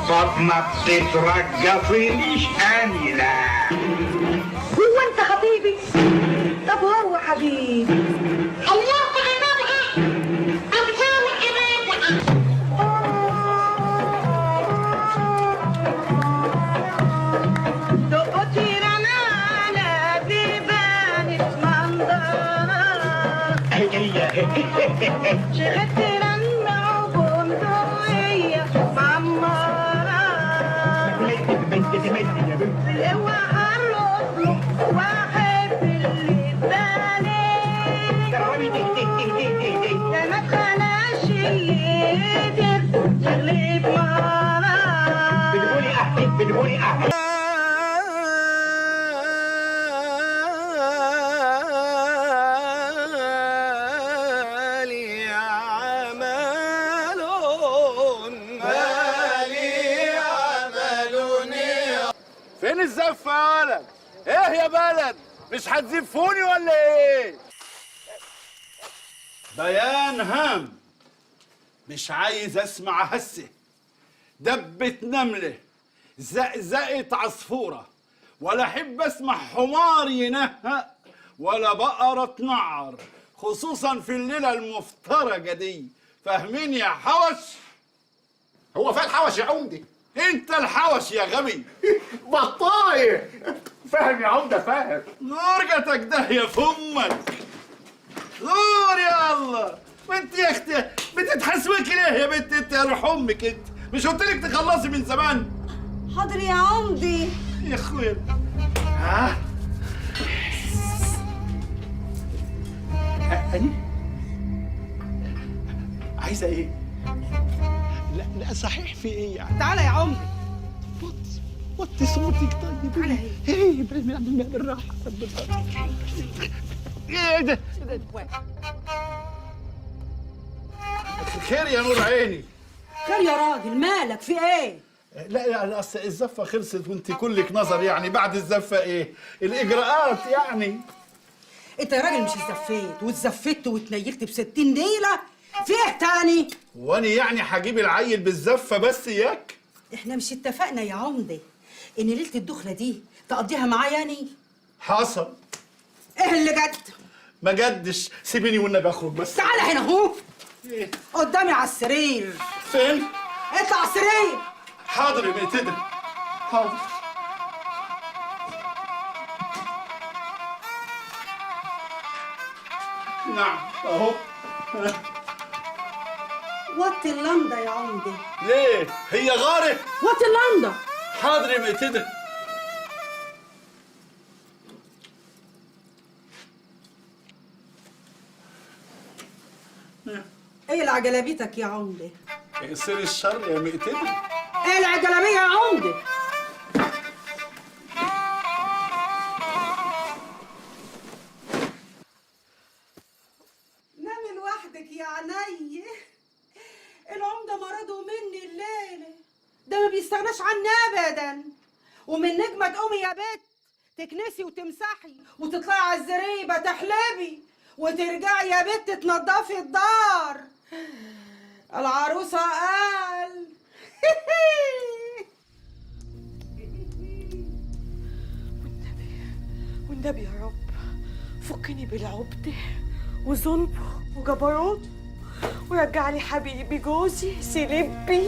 صوت ما بتترقصينيش أني لا. هو أنت خطيبي؟ طب هو حبيبي. الله شغلت لما بندقية معمرة وهرب له واحب اللي بالي ده ما تخلاش يقدر يغلب مرة. بتقولي أحمد فين الزفة يا ولد؟ ايه يا بلد؟ مش هتزفوني ولا ايه؟ بيان هام، مش عايز اسمع هسه دبة نملة زقزقة عصفورة، ولا احب اسمع حمار ينهق ولا بقرة تنعر، خصوصا في الليلة المفترجة دي. فاهمين يا حوش؟ هو فين الحوش يا عمدي؟ انت الحوش يا غبي. بطاية. فاهم يا عمدة فاهم. نورجتك ده يا فمك. نور يا الله. وانت يا اختي بتتحسوكي ليه يا بنت انت يا روح امك انت؟ مش قلت لك تخلصي من زمان؟ حاضر يا عمدي. يا اخويا. ها؟ أني؟ عايزة إيه؟ لا صحيح في إيه يعني؟ تعالى يا عمدي. وطي صوتك طيب. تعالى إيه بالراحة إيه ده؟ خير يا نور عيني. خير يا راجل، مالك في ايه؟ لا يعني اصل الزفه خلصت وانت كلك نظر، يعني بعد الزفه ايه؟ الاجراءات يعني. انت يا راجل مش اتزفيت واتزفت واتنيلت ب60 نيله، في ايه تاني؟ وانا يعني هجيب العيل بالزفه بس اياك؟ احنا مش اتفقنا يا عمدي ان ليله الدخله دي تقضيها معايا يعني؟ حصل. ايه اللي جد؟ ما جدش، سيبيني والنبي اخرج بس. تعالى هنا اهو. ايه؟ قدامي على السرير. فين؟ اطلع على السرير. حاضر يا بنت ادري. حاضر. نعم اهو. وطي اللمضه يا عمدي. ليه؟ هي غارت؟ وطي اللمضه. حاضر يا بنت ادري. ايه العجلبيتك يا عمدي؟ سر الشر يا مقتدي. ايه العجلبيه يا عمدي؟ نامي لوحدك يا عيني. العمده مرضه مني الليله، ده ما بيستغناش عني ابدا. ومن نجمه تقومي يا بت تكنسي وتمسحي وتطلعي على الزريبه تحلبي وترجعي يا بت تنضفي الدار. العروسه قال والنبي يا رب فكني بالعبده وظلمه وجبروته ورجع لي حبيبي جوزي سلبي.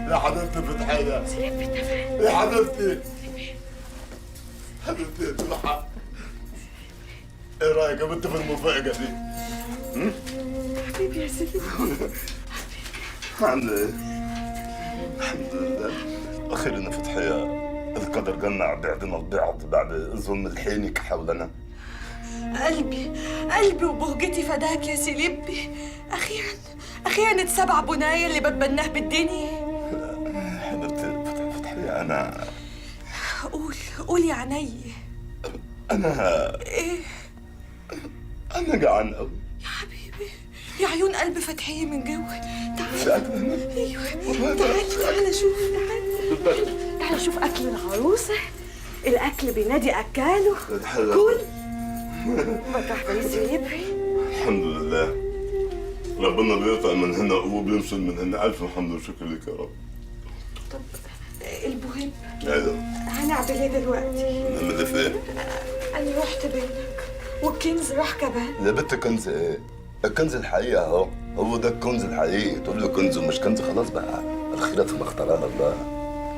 يا حبيبتي فتحية. سلبي تفهم. يا حبيبتي. حبيبتي يا ضحى، ايه رايك يا بنت في المفاجاه دي؟ حبيبي يا سيدي. عامله ايه؟ الحمد لله. اخيرا فتحية، القدر جمع بعضنا البعض بعد ظلم الحينك حولنا. قلبي وبهجتي فداك يا سيلبي. اخيرا اتسبع بناية اللي بتبناه بالدنيا. حبيبتي فتحية، انا قول يا عيني. ايه؟ انا جعان قوي يا حبيبي، يا عيون قلب فتحية من جوه. تعال. ايوه تعال شوف. تعال شوف اكل العروسة. الاكل بينادي اكاله. كل ما تحضر يا سيلبي. الحمد لله، ربنا بيقطع من هنا وبيمسل من هنا. الف الحمد والشكر لك يا رب. طب المهم ايوه، هنعمل ايه دلوقتي؟ نعمل ايه في ايه؟ انا رحت بينك والكنز راح كمان. يا بنت كنز ايه؟ الكنز الحقيقي اهو، هو ده الكنز الحقيقي. تقول له كنز ومش كنز، خلاص بقى الخيرة فيما اختارها الله.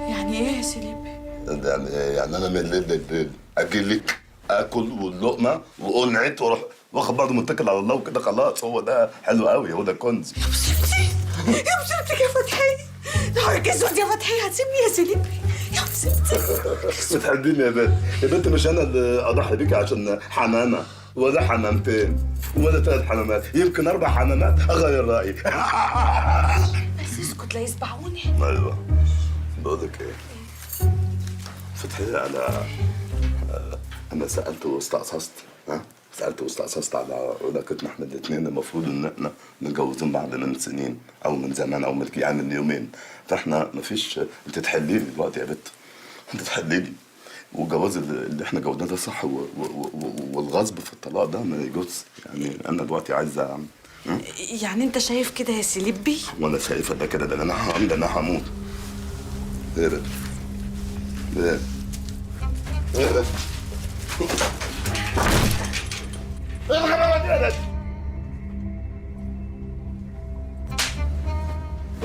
يعني ايه يا سيلبي؟ يعني ايه؟ يعني انا من الليل للليل اجي لك اكل واللقمه وقنعت واروح واخد بعضه متكل على الله وكده خلاص. هو ده حلو قوي، هو ده الكنز. يا مصيبتك يا فتحية، نهارك اسود يا فتحية، هتسيبني يا سيلبي؟ يا مصيبتك. بتحبيني يا بنت؟ يا بنت مش انا اللي اضحي بيكي عشان حمامه ولا حمامتين ولا 3 حمامات، يمكن 4 حمامات اغير رايي. بس اسكت لا يسبعوني. ايوه، بقول لك ايه فتحية، انا سالت واستقصصت. سالت واستقصصت على علاقتنا احنا الاثنين. المفروض ان احنا متجوزين بعض من سنين او من زمان او من يومين، فاحنا مفيش. انت تحلي لي دلوقتي يا بت، انت تحلي لي. والجواز اللي احنا جوزناه ده صح، والغصب في الطلاق ده ما يجوز. يعني انا دلوقتي عايزه يعني انت شايف كده يا سيلبي؟ وانا شايفه ده كده، ده انا هموت. ايه ده؟ ايه؟ ايه ده؟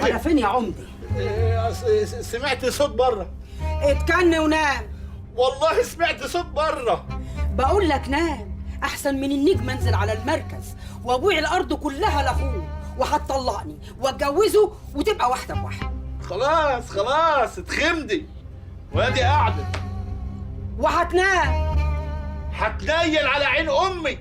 على فين يا عمدي؟ سمعت صوت بره. اتكن ونام. والله سمعت صوت بره. بقول لك نام احسن من النجم انزل على المركز وابيع الارض كلها لاخوه وهتطلقني واتجوزه وتبقى واحده بواحده. خلاص اتخمدي وادي قاعده. وهتنام. هتنيل على عين امي.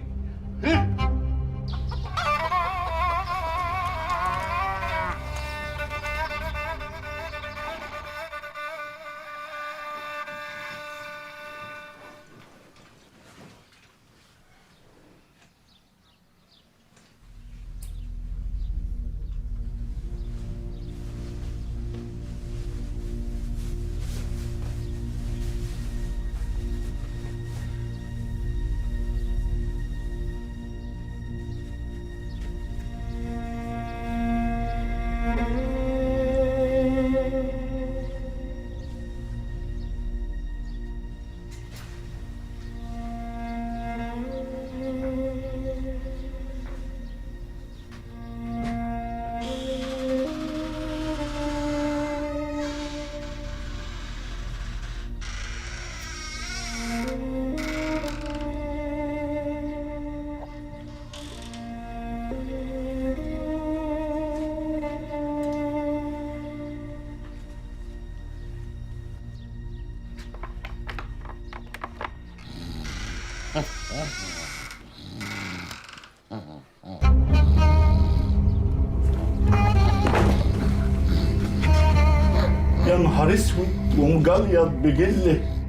يا نهار اسود ومجليط بجله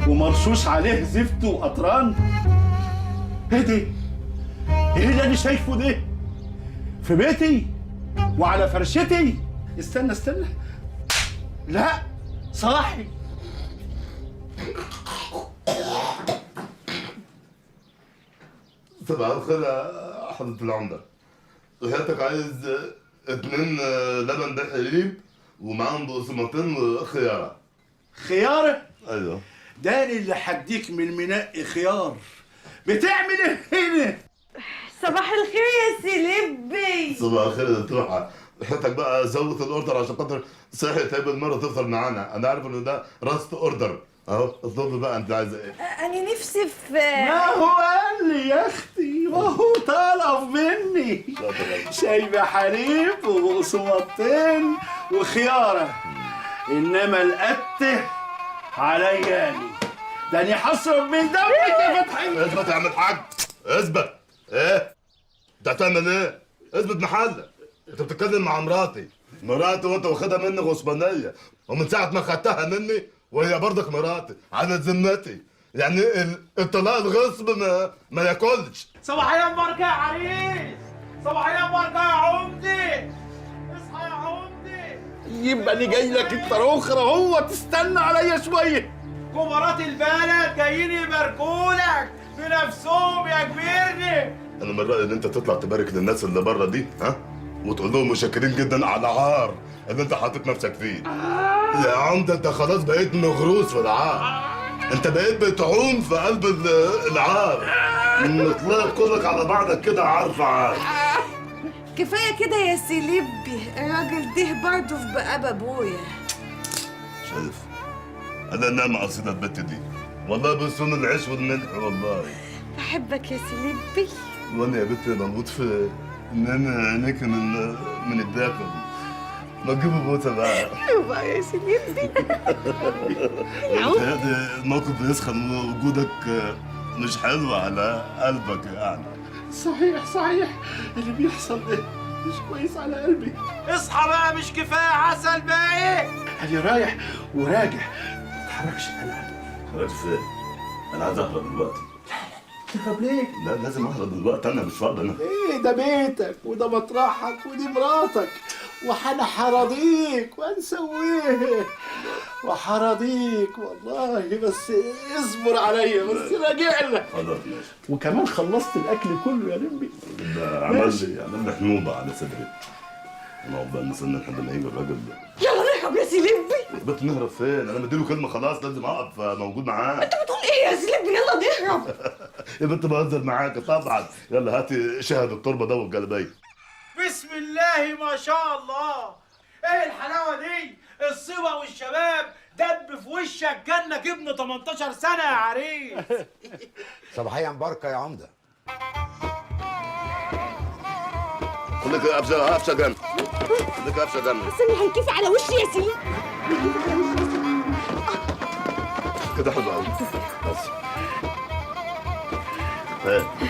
ومرشوش عليه زفت وقطران. ايه ده؟ ايه اللي انا شايفه ده؟ في بيتي وعلى فرشتي. استنى لا صاحي. صباح الخير يا حضرة العمدة. حضرتك عايز 2 لبن بالحليب ومعاهم بقسماطين وخيارة. خيارة؟ ايوه. ده اللي حديك من منقي خيار. بتعمل ايه هنا؟ صباح الخير يا سيلبي. صباح الخير يا تروحة. حضرتك بقى زود الاوردر عشان خاطر صحي تقابل مرة تفطر معانا. انا عارف ان ده راست اوردر اهو اطلب بقى انت عايزه ايه؟ انا نفسي في ما هو قال لي يا اختي وهو طلب مني شاي بحليب وبقسماطتين وخياره، انما القته علياني، ده انا حصرب من دمك يا فتحي. اثبت يا عم الحاج، اثبت. ايه؟ انت هتعمل ايه؟ اثبت محلك. انت بتتكلم مع مراتي وانت واخدها مني غصبانيه، ومن ساعه ما خدتها مني وهي برضك مراتي على ذمتي، يعني الطلاق الغصب ما ياكلش. صباحيا بركة يا عريس، صباحيا بركة يا عمدي، اصحى يا عمدي. يبقى انا جاي لك انت اخرى هو تستنى عليا شويه. كبارات البلد جايين يباركولك بنفسهم يا كبيرني. انا من رايي ان انت تطلع تبارك للناس اللي بره دي، ها؟ وتقول لهم متشكرين جدا على العار اللي انت حاطط نفسك فيه. يا عمده انت خلاص بقيت مغروس في العار، انت بقيت بتعوم في قلب العار، نطلق كلك على بعضك كده عار في عار. كفايه كده يا سيلبي، الراجل ده برضه في بقى ابويا. شايف؟ انا نعمة اصيلة البت دي، والله بصون العيش والملح والله. بحبك يا سيلبي. وانا يا بنتي بموت في ان انا عينيك من الداخل. ما تجيبوا بوسه بقى. يبقى يا سيلبي. الموقف بيسخن ووجودك مش حلو على قلبك يعني. صحيح اللي بيحصل ده مش كويس على قلبي. اصحى بقى، مش كفايه عسل باقي؟ انا رايح وراجع، ما تتحركش انا. خلاص فين؟ انا عايز اهرب دلوقتي. تهرب ليه؟ لا لازم اهرب دلوقتي، انا مش فاضي انا. ايه ده بيتك وده مطرحك ودي مراتك، وأنا حراضيك وهنسويه وحراضيك والله، بس اصبر عليا بس راجع لك. خلاص ماشي. وكمان خلصت الاكل كله يا لمبي. ده عمل لي حنوبه على صدري. نقعد بقى نستنى لحد ما يجي الراجل ده. يلا نهرب يا سيلبي. بس نهرب فين؟ انا مديله كلمه خلاص لازم اقف موجود معاه. انت بتقول ايه يا سيلبي؟ يلا نهرب. يا بنت بهزر معاك طبعا. يلا هاتي شهد التربه ده والجلابيه. بسم الله ما شاء الله، ايه الحلاوه دي؟ الصبا والشباب دب في وشك كانك ابن 18 سنه يا عريس. صباحيا مباركه يا عمده. خليك قفشه جنب، خليك قفشه جنب. بس انا هيكفي على وشي يا سيلبي. كده حلو قوي. بس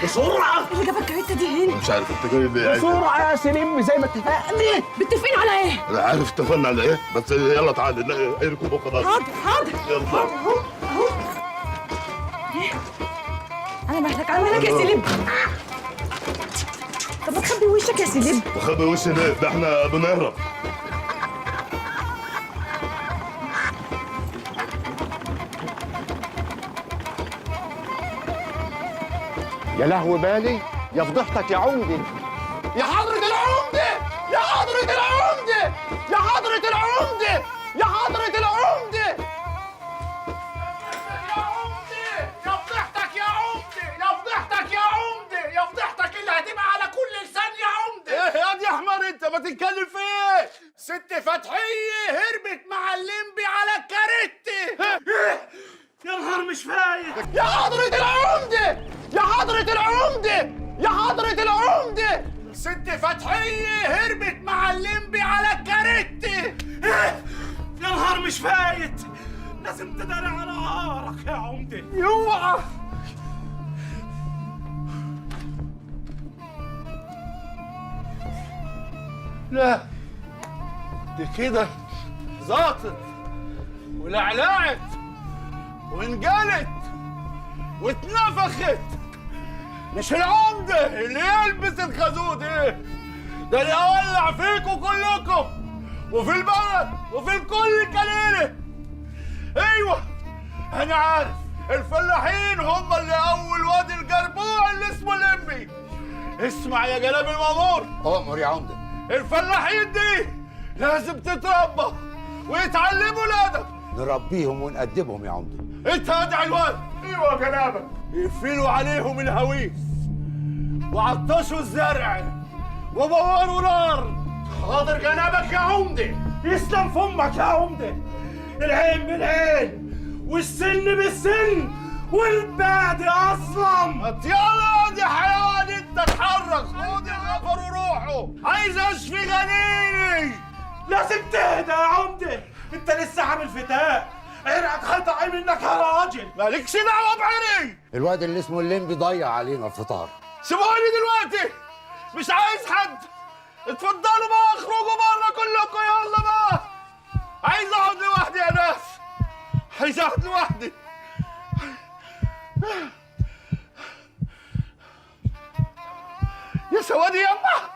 بسرعه. اللي جاب الكارته دي هنا؟ مش عارف انت جاي ليه. بسرعه يا سليم زي ما اتفقنا. متفقين على ايه؟ انا عارف اتفقنا على ايه، بس يلا تعالى اركب وخلاص. حاضر يلا اهو. انا مهلك يا سيلبي. طب ما تخبي وشك يا سيلبي. وخبي وشي ليه؟ ده احنا بنهرب. يا لهو بالي، يا فضحتك يا عمدي. يا حضرة العمدة، يا حضرة العمدة، يا حضرة العمدة، يا حضرة العمدة. يا عمدة، يا فضحتك يا عمدة، يا فضحتك يا عمدة، يا فضحتك اللي هتبقى على كل لسان يا عمدة. ايه يا دي احمر انت ما تتكلم في ايه؟ ست فتحية هربت مع الليمبي على الكاريتي. يا نهار مش فايق. يا حضرة العمدة، يا حضرة العمدة، يا حضرة العمدة، ست فتحية هربت مع الليمبي على الكاريتي. يا نهار مش فايت، لازم تداري على عارك يا عمدي. يوعى. لا دي كده زاطت ولعلعت وانجلت واتنفخت. مش العمدة اللي يلبس الخازوق ايه ده اللي اولع فيكم كلكم وفي البلد وفي الكل كليله. ايوه انا عارف الفلاحين هم اللي اول وادي الجربوع اللي اسمه لمبي. اسمع يا جلاب المامور. امر يا عمده. الفلاحين دي لازم تتربى ويتعلموا الادب. نربيهم ونأدبهم يا عمده. انت ادعي الواد. ايوه جنابك. يقفلوا عليهم الهويس وعطشوا الزرع وبوروا نار. حاضر جنابك يا عمده. يسلم فمك يا عمده. العين بالعين والسن بالسن والبعد اصلا. يلا دي حيوان انت اتحرك، خد الغفر وروحوا، عايز اشفي غنيني. لازم تهدى يا عمده، انت لسه عامل فتاة، عرقك هيطعي منك يا راجل. مالكش دعوه بعيني. الواد اللي اسمه الليمبي ضيع علينا الفطار. سيبوني دلوقتي، مش عايز حد. اتفضلوا بقى، اخرجوا بره كلكم، يلا بقى. عايز اقعد لوحدي يا ناس، عايز اقعد لوحدي. يا سوادي يما،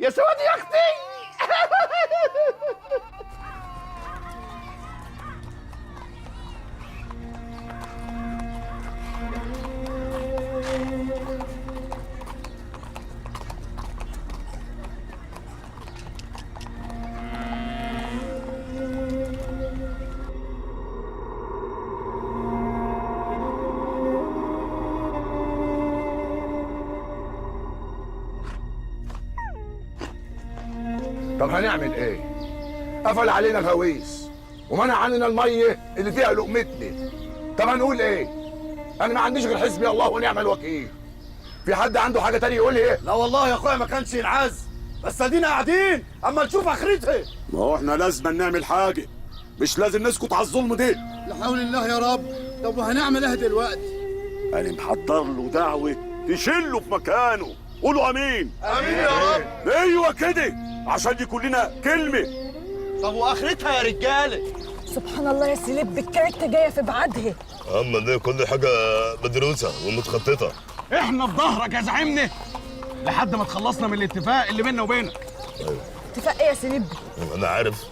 يا سوادي يا اختي. طب هنعمل ايه؟ قفل علينا الهويس ومنع عننا الميه اللي فيها لقمتنا. طب هنقول ايه؟ انا ما عنديش غير حسبي الله ونعم الوكيل. في حد عنده حاجه تانية يقول ايه؟ لا والله يا اخويا ما كانش ينعز، بس ادينا قاعدين اما نشوف اخرتها. ما هو احنا لازم نعمل حاجه، مش لازم نسكت على الظلم ده. لا حول الله يا رب. طب وهنعمل ايه دلوقتي؟ انا محضر له دعوه تشيله في مكانه. قولوا امين. امين يا رب. ايوه كده، عشان يكون لنا كلمه. طب واخرتها يا رجاله؟ سبحان الله يا سليب، الكاركتة جاية في بعدها. اما دي كل حاجه مدروسه ومتخططه. احنا في ظهرك يا زعيمنا لحد ما تخلصنا من الاتفاق اللي بيننا وبينك. اتفاق ايه يا سليب؟ انا عارف.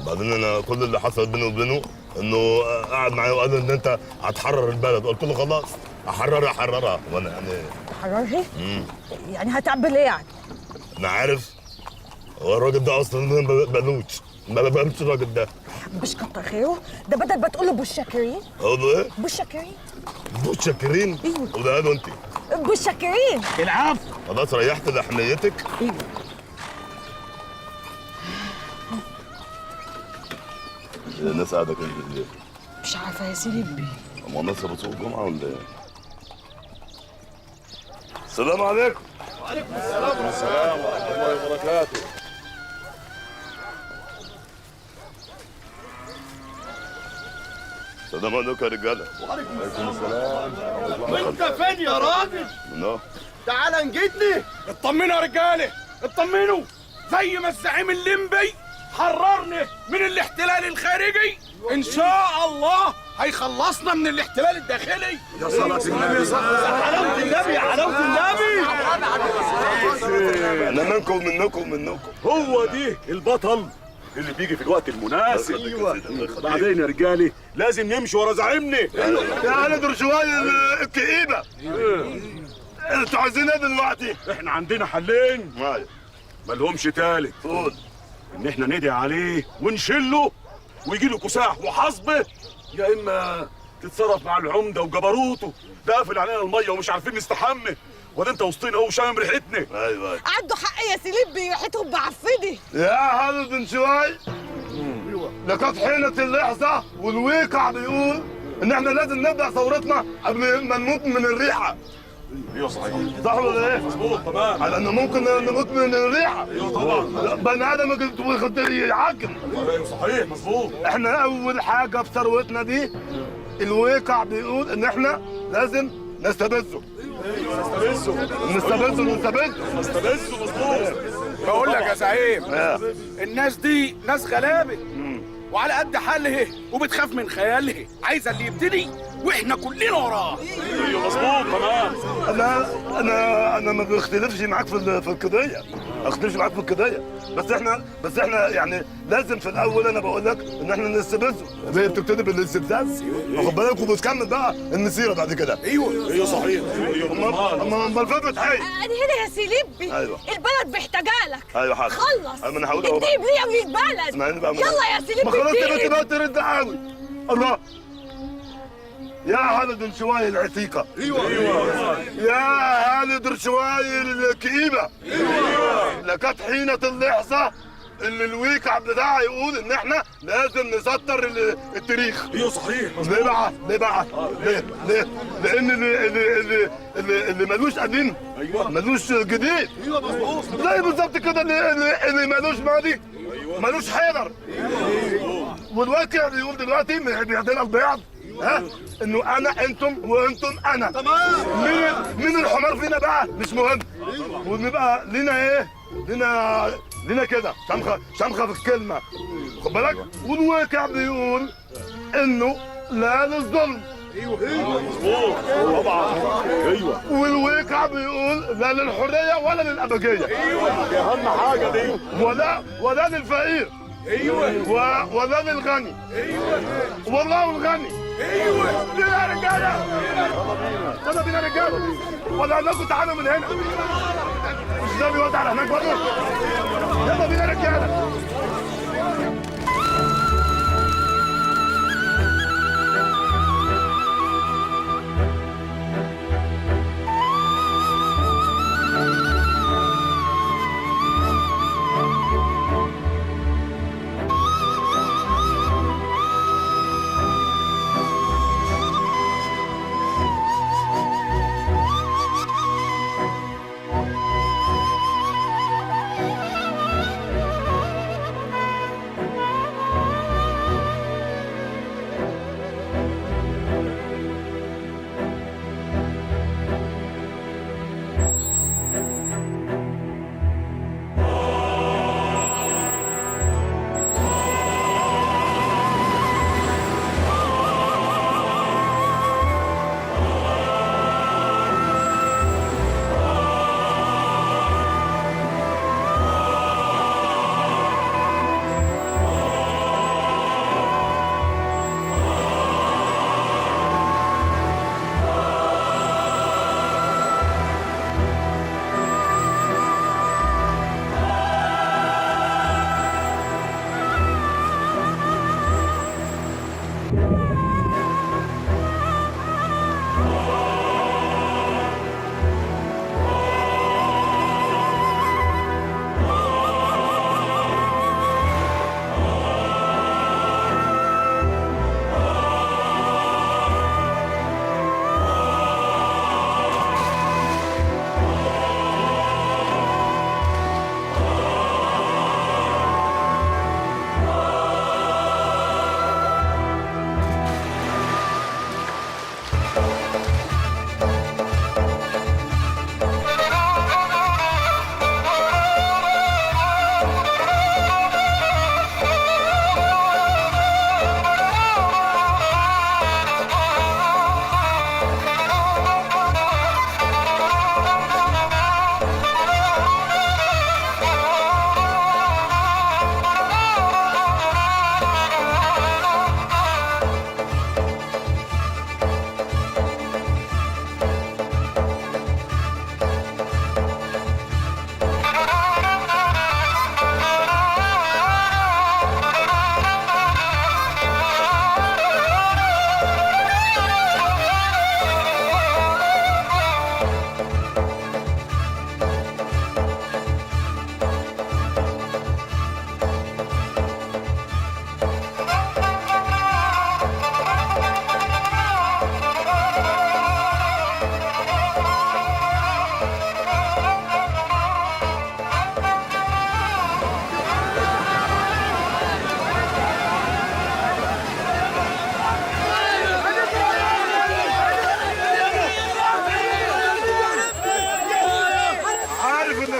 بعدين انا كل اللي حصل بيني وبينه انه قعد معايا وقال ان انت هتحرر البلد. قلت له خلاص احررها وانا يعني حررها؟ يعني هتعمل ايه يعني؟ انا عارف. هو الراجل ده اصلا ما بقبلوش، ما بقبلش الراجل ده. مش كتر خيره، ده بدل ما تقول له بالشاكرين. هو ايه؟ بالشاكرين. بالشاكرين؟ ايوه. وده قالوا انت. بالشاكرين. العفو. خلاص ريحت لحميتك؟ ايوه. الناس قاعده كده ليه؟ مش عارفه يا سليب. هو الناس بتصوم الجمعه ولا ايه؟ السلام عليكم. وعليكم السلام ورحمه الله وبركاته. السلام عليكم يا رجاله. وعليكم السلام. وانت فين يا راجل؟ منو؟ تعال نجدني. اطمنوا يا رجاله، اطمنوا. زي ما الزعيم الليمبي حررنا من الاحتلال الخارجي، ان شاء الله هيخلصنا من الاحتلال الداخلي. يا صلاة النبي، يا حلاوة النبي، حلاوة النبي. انا منكم. هو دي البطل اللي بيجي في الوقت المناسب. ايوه. بعدين يا رجالي لازم نمشي ورا زعيمنا. يا ندر شويه الكئيبه. انتوا عايزين ايه دلوقتي؟ احنا عندنا حلين مالهمش تالت. قول. ان احنا ندعي عليه ونشله ويجي له كساح وحصبه، يا اما تتصرف مع العمده وجبروته. ده قافل علينا الميه ومش عارفين نستحمى، وده انت وسطينا اهو شامم ريحتنا. ايوه عنده حق يا سليب، ريحتهم معفنه. يا هذا بن شوي. لقد حينت اللحظه والواقع بيقول ان احنا لازم نبدا ثورتنا قبل ما نموت من الريحه. ايوه صحيح. صح ولا ايه؟ مظبوط تمام. على انه ممكن نموت من الريحه. ايوه طبعا. بني ادم يعجن. ايوه صحيح مظبوط. احنا اول حاجه في ثروتنا دي الواقع بيقول ان احنا لازم نستبزه. مظبوط. بقول لك يا زعيم، الناس دي ناس غلابه وعلى قد حالها وبتخاف من خيالها، عايزه اللي يبتدي واحنا كلنا وراه. ايوه مظبوط تمام. انا ما بختلفش معاك في القضيه، اختلفش معاك في القضيه، بس احنا يعني لازم في الاول انا بقول لك ان احنا نستبزه. هي بتبتدي بالاستبزاز، واخد بالك، وبتكمل بقى المسيره بعد كده. ايوه صحيح. اما الفكره حي انا هنا يا سليبي. ايوه. البلد محتاجالك. ايوه حاضر. خلص. انا هقول اكتب لي من البلد. اسمعني بقى. يلا يا سليبي. ما خلاص بقى ترد قوي. الله يا هالد شوي العتيقة. ايوه. يا هالد شوي الكئيبة. ايوه. لقد حينت اللحظة اللي الويكع بتاعها يقول ان احنا لازم نسطر التاريخ. ايوه صحيح. ليه بقى؟ ليه بقى؟ ليه؟ لان اللي ملوش قديم ايوه ملوش جديد. ايوه مظبوط زي بالظبط كده اللي ملوش ماضي ملوش حيدر. والواقع بيقول دلوقتي بيعطينا البياض ها انه انا انتم وانتم انا. تمام. مين الحمار فينا بقى مش مهم. ونبقى لينا ايه؟ لينا كده شمخه في الكلمه، خد بالك. والواقع بيقول انه لا للظلم. ايوه مظبوط طبعا. ايوه. والواقع بيقول لا للحريه ولا للابجيه. ايوه دي اهم حاجه دي. ولا للفقير. ايوه. ولا للغني. ايوه. والله الغني. ايوه. ليه يا رجاله؟ يلا بينا يا رجاله. ولا اقول لكم تعالوا من هنا. مش ده بيودع على هناك برضه؟ يلا بينا يا رجاله.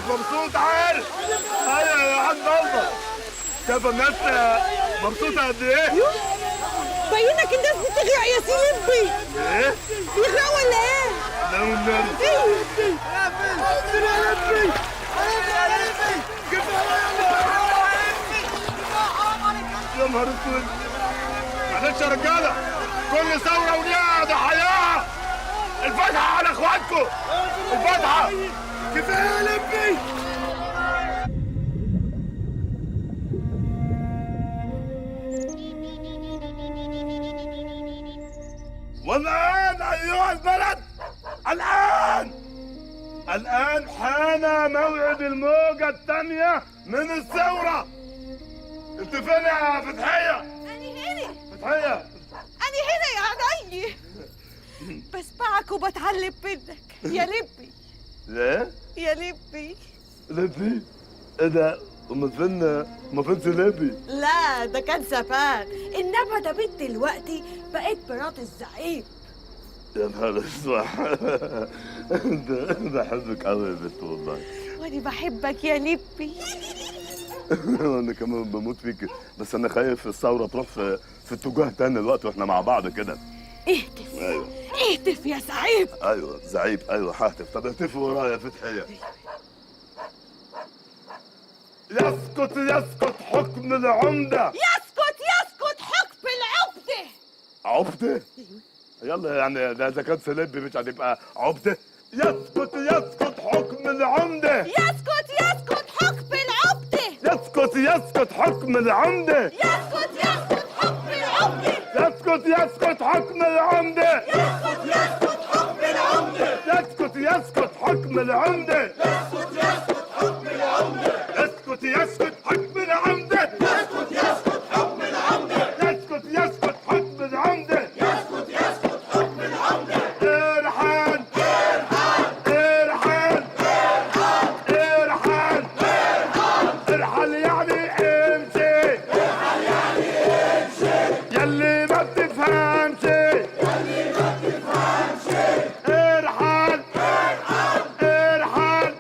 مبسوط عارف. ايوه يا عم الله. شايف الناس مبسوطه قد ايه؟ باينك الناس بتغرق يا سيدي. ايه؟ بيغرقوا ولا ايه؟ لا والنبي. يا نهار اسود. معلش يا رجاله، كل ثوره وليها ضحاياها. الفتحه على اخواتكم. الفتحه. كفايه يا لبي. والآن أيها البلد، الآن حان موعد الموجة الثانية من الثورة. انت فين يا فتحيه؟ أنا هنا فتحيه أنا هنا يا عيني، بسمعك وبتعلم منك يا لبي لا يا لبي. لبي؟ ايه ده؟ ما فين لبي؟ لا ده كان زمان، إنما ده بنت دلوقتي بقيت مرات الزعيم. يا نهار اسود. بحبك قوي يا بنت والله. وأنا بحبك يا لبي. انا كمان بموت فيك، بس انا خايف الثوره تروح في اتجاه تاني الوقت واحنا مع بعض كده. اهتف ايوه اهتف يا زعيم. ايوه زعيم، ايوه ههتف. طب اهتف ورايا يا فتحيه. يسقط حكم العمده. يسقط حكم العبده. عبده؟ يلا يعني ده اذا كان سلبي مش هتبقى عبده. يسقط حكم العمده. يسقط حكم العبده. يسقط حكم العمده. يسقط حكم العبده. يسقط حكم العمده. يسقط حكم العمده. يسقط حكم العمده. يسقط حكم العمده. يسقط حكم العمده. يسقط حكم العمده. يسقط حكم العمده. يسقط حكم العمده. ارحل ارحل ارحل ارحل يعني امشي. ارحل يعني امشي. يلي ما بتفهمش ارحل ارحل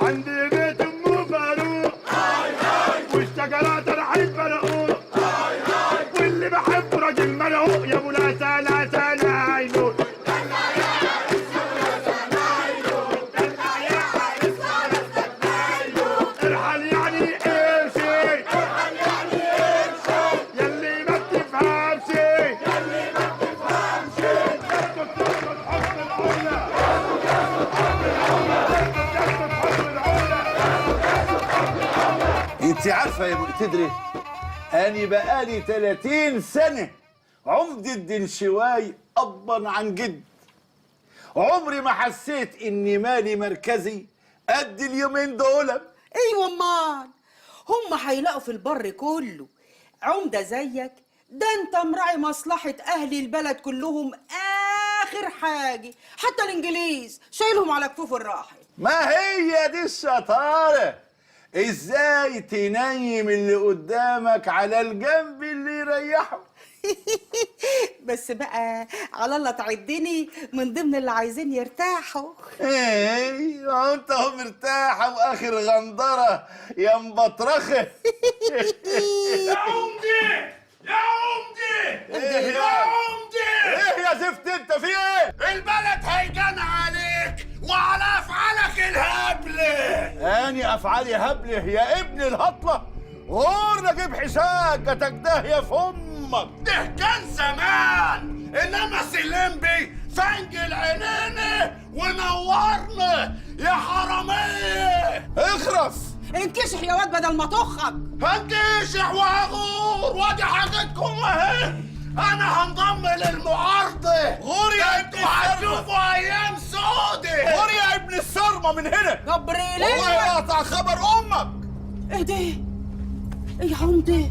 عندي بيت ام فاروق والشجرات رايحين فرقوق واللي بحب راجل مرقوق يا ابو لا سنه سنايلو. ارحل يعني امشي. يلي ما بتفهمش يسقط حكم العمده. يسقط حكم العمده. انت عارفه يا مقتدري، اني بقالي 30 سنه عمدة دنشواي ابا عن جد. عمري ما حسيت اني مالي مركزي قد اليومين دول. ايوه امال هم هيلاقوا في البر كله عمده زيك؟ ده انت مراعي مصلحه اهل البلد كلهم اخر حاجه، حتى الانجليز شايلهم على كفوف الراحل. ما هي دي الشطاره، ازاي تنيم اللي قدامك على الجنب اللي يريحه. بس بقى على الله تعدني من ضمن اللي عايزين يرتاحوا. ايه انت هو مرتاحه واخر غندره يا مبطرخه. يا عمدي يا عمدي يا عمدي. ايه يا زفت انت في ايه؟ البلد هيجان عليك وعلى افعالك الهبله. اني افعالي هبله يا ابن الهطله؟ غور نجيب حساجتك ده يا فمك. ده كان زمان، انما سلمبي فنج العينين ونورنا يا حراميه. اخرس انكشح يا واد بدل ما تخك. هنكشح وهغور وادي حاجتكم اهي. انا هنضم للمعارضه. غور يا ابن السرمه. هتشوفوا ايام سودة. غور يا ابن السرمه من هنا. كبري والله ليه؟ اقطع خبر امك. ايه ده؟ ايه يا عمده؟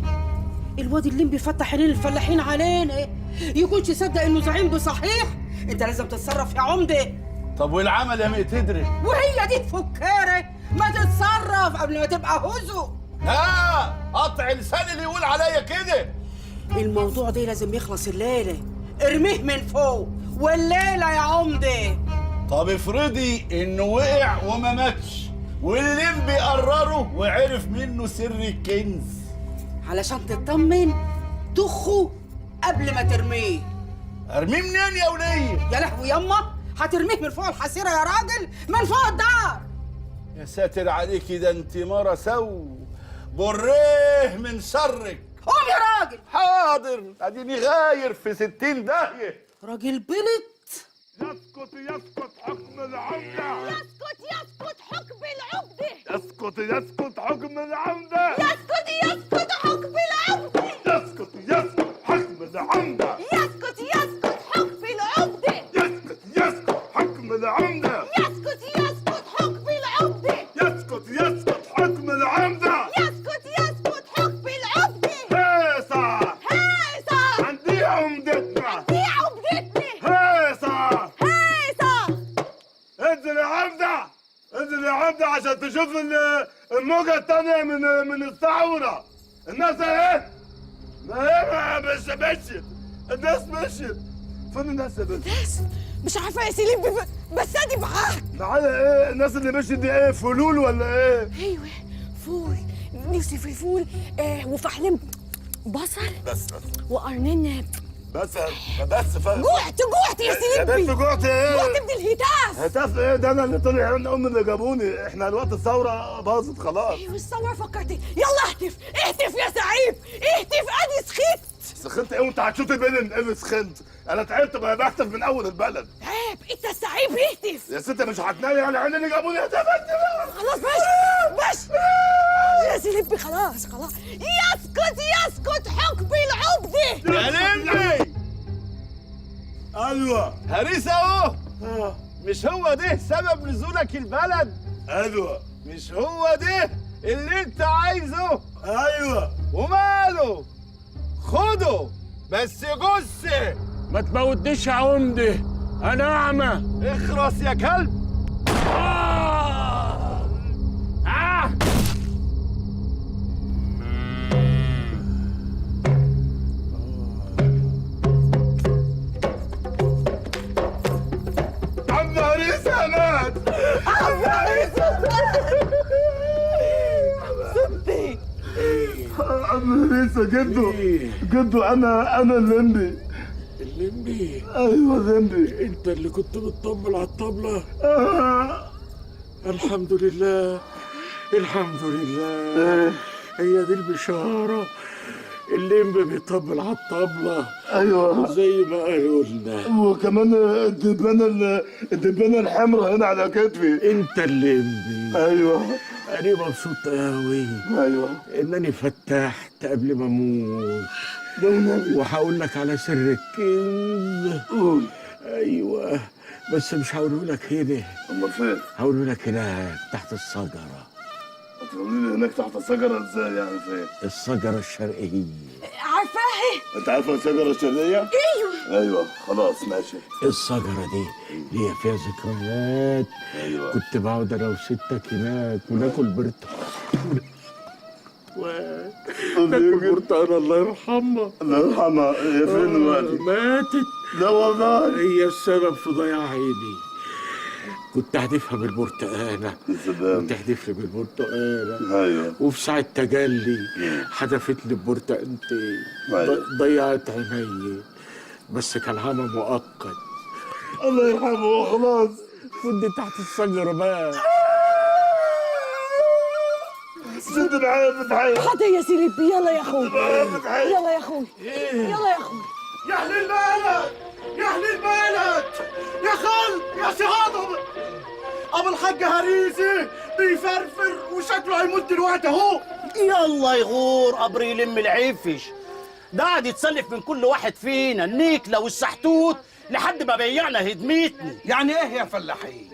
الواد اللي بيفتح عينين الفلاحين علينا يكونش يصدق انه زعيم بصحيح؟ انت لازم تتصرف يا عمده. طب والعمل يا مقتدري؟ وهي دي تفكرك؟ ما تتصرف قبل ما تبقى هزو. ها قطع لساني اللي يقول عليا كده. الموضوع ده لازم يخلص الليله، ارميه من فوق والليله يا عمده. طب افرضي انه وقع وما ماتش واللمبي قرره وعرف منه سر الكنز. علشان تطمن طخه قبل ما ترميه. ارميه منين يا وليه؟ يا لهوي يما، هترميه من فوق الحصيره يا راجل؟ من فوق الدار. يا ساتر عليكي، ده انت مرة سو بريه من شرك. قوم يا راجل. حاضر، اديني غاير في 60 داهية. راجل بلط. يسقط حكم العمده. يسقط حكم العبده. يسقط حكم العمده. يسقط حكم العبده. يسقط حكم العمده. يسقط حكم العبده. يسقط حكم العمده. يسقط حكم العبده. يسقط حكم العمده. يسقط حكم نزل يا عمدة عشان تشوف الموجة التانية من الثورة. الناس ايه؟ ما مش مشيت، الناس مشيت. فين الناس يا بنت؟ ناس مش عارفه يا سليم بس ادي معاك. معايا ايه؟ الناس اللي مشيت دي ايه؟ فلول ولا ايه؟ ايوه فول، نفسي في فول وفحلم بصل بس وقرنين. بس فاهم. جوعت يا سليم. يا بنت جوعت ايه؟ جوعت من الهتاف. هتاف ايه؟ ده انا اللي طلع عين امي اللي جابوني. احنا الوقت الثورة باظت خلاص. ايوه الثورة فكرتني. يلا اهتف يا سعيد، اهتف ادي سخنت. سخنت ايه وانت هتشوف بين ايه سخنت؟ انا تعبت بهتف من اول البلد. عيب انت السعيد اهتف. يا ستي مش هتنامي يعني عين اللي جابوني هتف انت بقى. خلاص بس يا سليم خلاص يسكت حكم العبدة. يا لمبي ايوه هريس اهو. مش هو ده سبب نزولك البلد؟ ايوه. مش هو ده اللي انت عايزه؟ ايوه. وماله؟ خده بس جثه. ما تموتنيش يا عمدة، انا اعمى. اخرس يا كلب. عم هريسة مات. عم هريسة مات. عم هريسة جدو انا اللمبي. اللمبي؟ ايوه اللمبي. انت اللي كنت بتطبل على الطبلة؟ الحمد لله الحمد لله. هي دي البشارة، اللمبي بيطبل على الطبلة. ايوه زي ما قالوا لنا. وكمان الدبانة الحمراء هنا على كتفي. انت اللمبي. ايوه انا مبسوط قوي. ايوه انني فتحت قبل ما اموت. وهقول لك على سر الكنز. قول. ايوه بس مش هقوله لك هنا. امال فين؟ هقوله لك هناك تحت الشجره. هتقولي لي هناك تحت الشجره ازاي يعني فين؟ الشجره الشرقيه. عارفاها؟ انت عارفه الشجره الشرقيه؟ ايوه خلاص ماشي. الشجره دي هي فيها ذكريات. ايوه كنت بقعد انا وستك هناك وناكل برتقال. ناكل برتقال الله يرحمها. الله يرحمها. هي فين دلوقتي؟ ماتت. لا والله. هي السبب في ضياع عيني. كنت هتفهم البرتقانة وتحدف لي بالبرتقانة. ايوه. وفي ساعة تجلي حدفت لي ببرتقانتين. ضيعت عيني بس كان عمى مؤقت. الله يرحمه خلاص. كنت تحت الشجرة بقى. شد معايا فتحية. حاضر يا سيدي. يلا يا اخوي يلا يا اخوي يلا يا اخوي. يا اهل البلد يا اهل البلد يا خال يا سعاد ابو الحاج هريسي بيفرفر وشكله هيموت دلوقتي اهو. يلا يغور قبر يلم العفش. ده قاعد يتسلف من كل واحد فينا النيكله والسحتوت لحد ما بيعنا هدمتني. يعني ايه يا فلاحين؟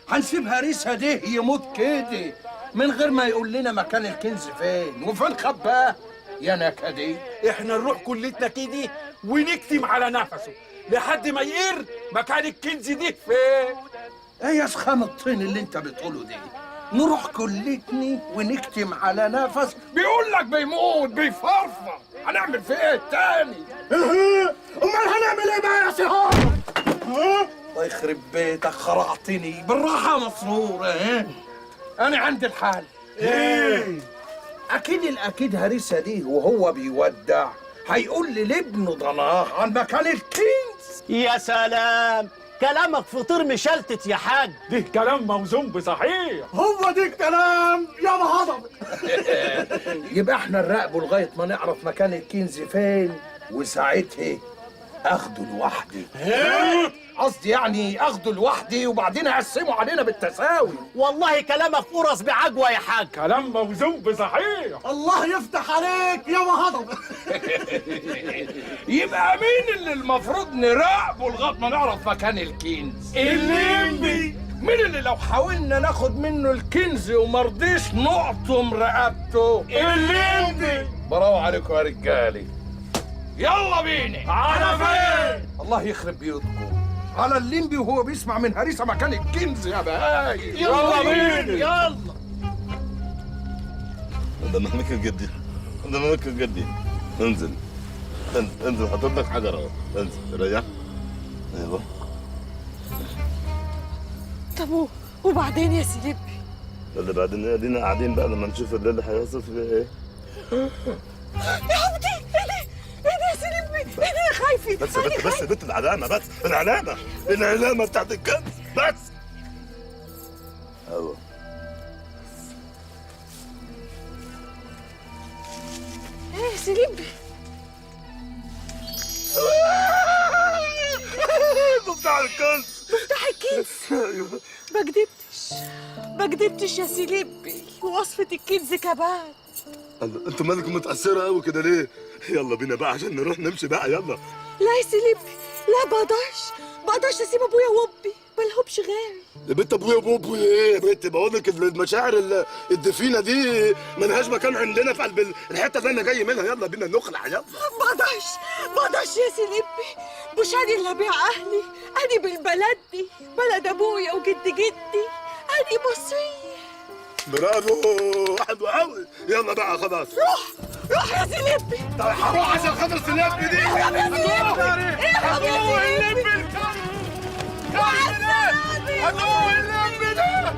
هنسيب هريسها ده يموت كده من غير ما يقول لنا مكان الكنز فين وفين خباه؟ يا نكدي احنا نروح كلتنا كده ونكتم على نفسه لحد ما يقر مكان الكنز دي فين. ايه يا سخام الطين اللي انت بتقوله دي؟ نروح كلتني ونكتم على نفس؟ بيقول لك بيموت بيفرفر، هنعمل فيه ايه تاني؟ امال هنعمل ايه بقى يا سهام؟ الله يخرب بيتك خرعتني. بالراحه مسرور. انا عندي الحل. ايه؟ اكيد هريسه دي وهو بيودع هيقول لي لابنه ضناه عن مكان الكنز. يا سلام، كلامك فطير مشلتت يا حاج. ده كلام موزون بصحيح. هو ده الكلام يا هضبة. يبقى احنا نراقبه لغايه ما نعرف مكان الكنز فين وساعتها اخده لوحدي. قصدي يعني اخده لوحدي وبعدين اقسمه علينا بالتساوي. والله كلامك قرص بعجوه يا حاج. كلام موزون بصحيح. الله يفتح عليك يا هضبة. يبقى مين اللي المفروض نراقبه لغايه ما نعرف مكان الكنز؟ الليمبي. مين اللي لو حاولنا ناخد منه الكنز ومرضيش نقطم رقبته؟ الليمبي. برافو عليكم يا رجالي. يلا بينا. على فين؟ الله يخرب بيوتكم. على الليمبي وهو بيسمع من هريسه مكان الكنز يا بهاي. يلا بينا يلا. ده مهمك جدي، ده مهمك جدي. انزل انزل حاطط لك حجر اهو، انزل ريح. ايوه. طب وبعدين يا سيدي؟ اللي بعدين ادينا قاعدين بقى لما نشوف الليله هيحصل فيها ايه. يا عبدي ايه ده يا سيدي؟ ايه ده يا خايفي؟ بس يا بنت العلامه، بس العلامه بتاعت الكنز بس. ايوه. ايه يا سيدي؟ مفتاح الكنز. مفتاح الكنز. ايوه. ما كدبتش يا سيليبي، ووصفة الكنز كمان. الله، انتوا مالكم متأثرة قوي كده ليه؟ يلا بينا بقى عشان نروح نمشي بقى، يلا. لا يا سيليبي، لا بقدرش اسيب ابويا وامي، مالهمش غيري. يا بنت ابويا وابويا ايه يا بنت؟ بقول لك المشاعر الدفينه دي ملهاش مكان عندنا في قلب الحته اللي انا جاي منها. يلا بينا نخلع، يلا. بقدرش يا سيليبي، مش انا اللي ابيع اهلي، انا بالبلد دي، بلد ابويا وجد جدي، انا مصريه. برافو، حلو قوي. يلا بقى خلاص. روح يا سيليبي. طيب هروح عشان خاطر سيليبي دي. اهرب يا سيليبي، اهرب يا سيليبي. هدوق اللمبي ده.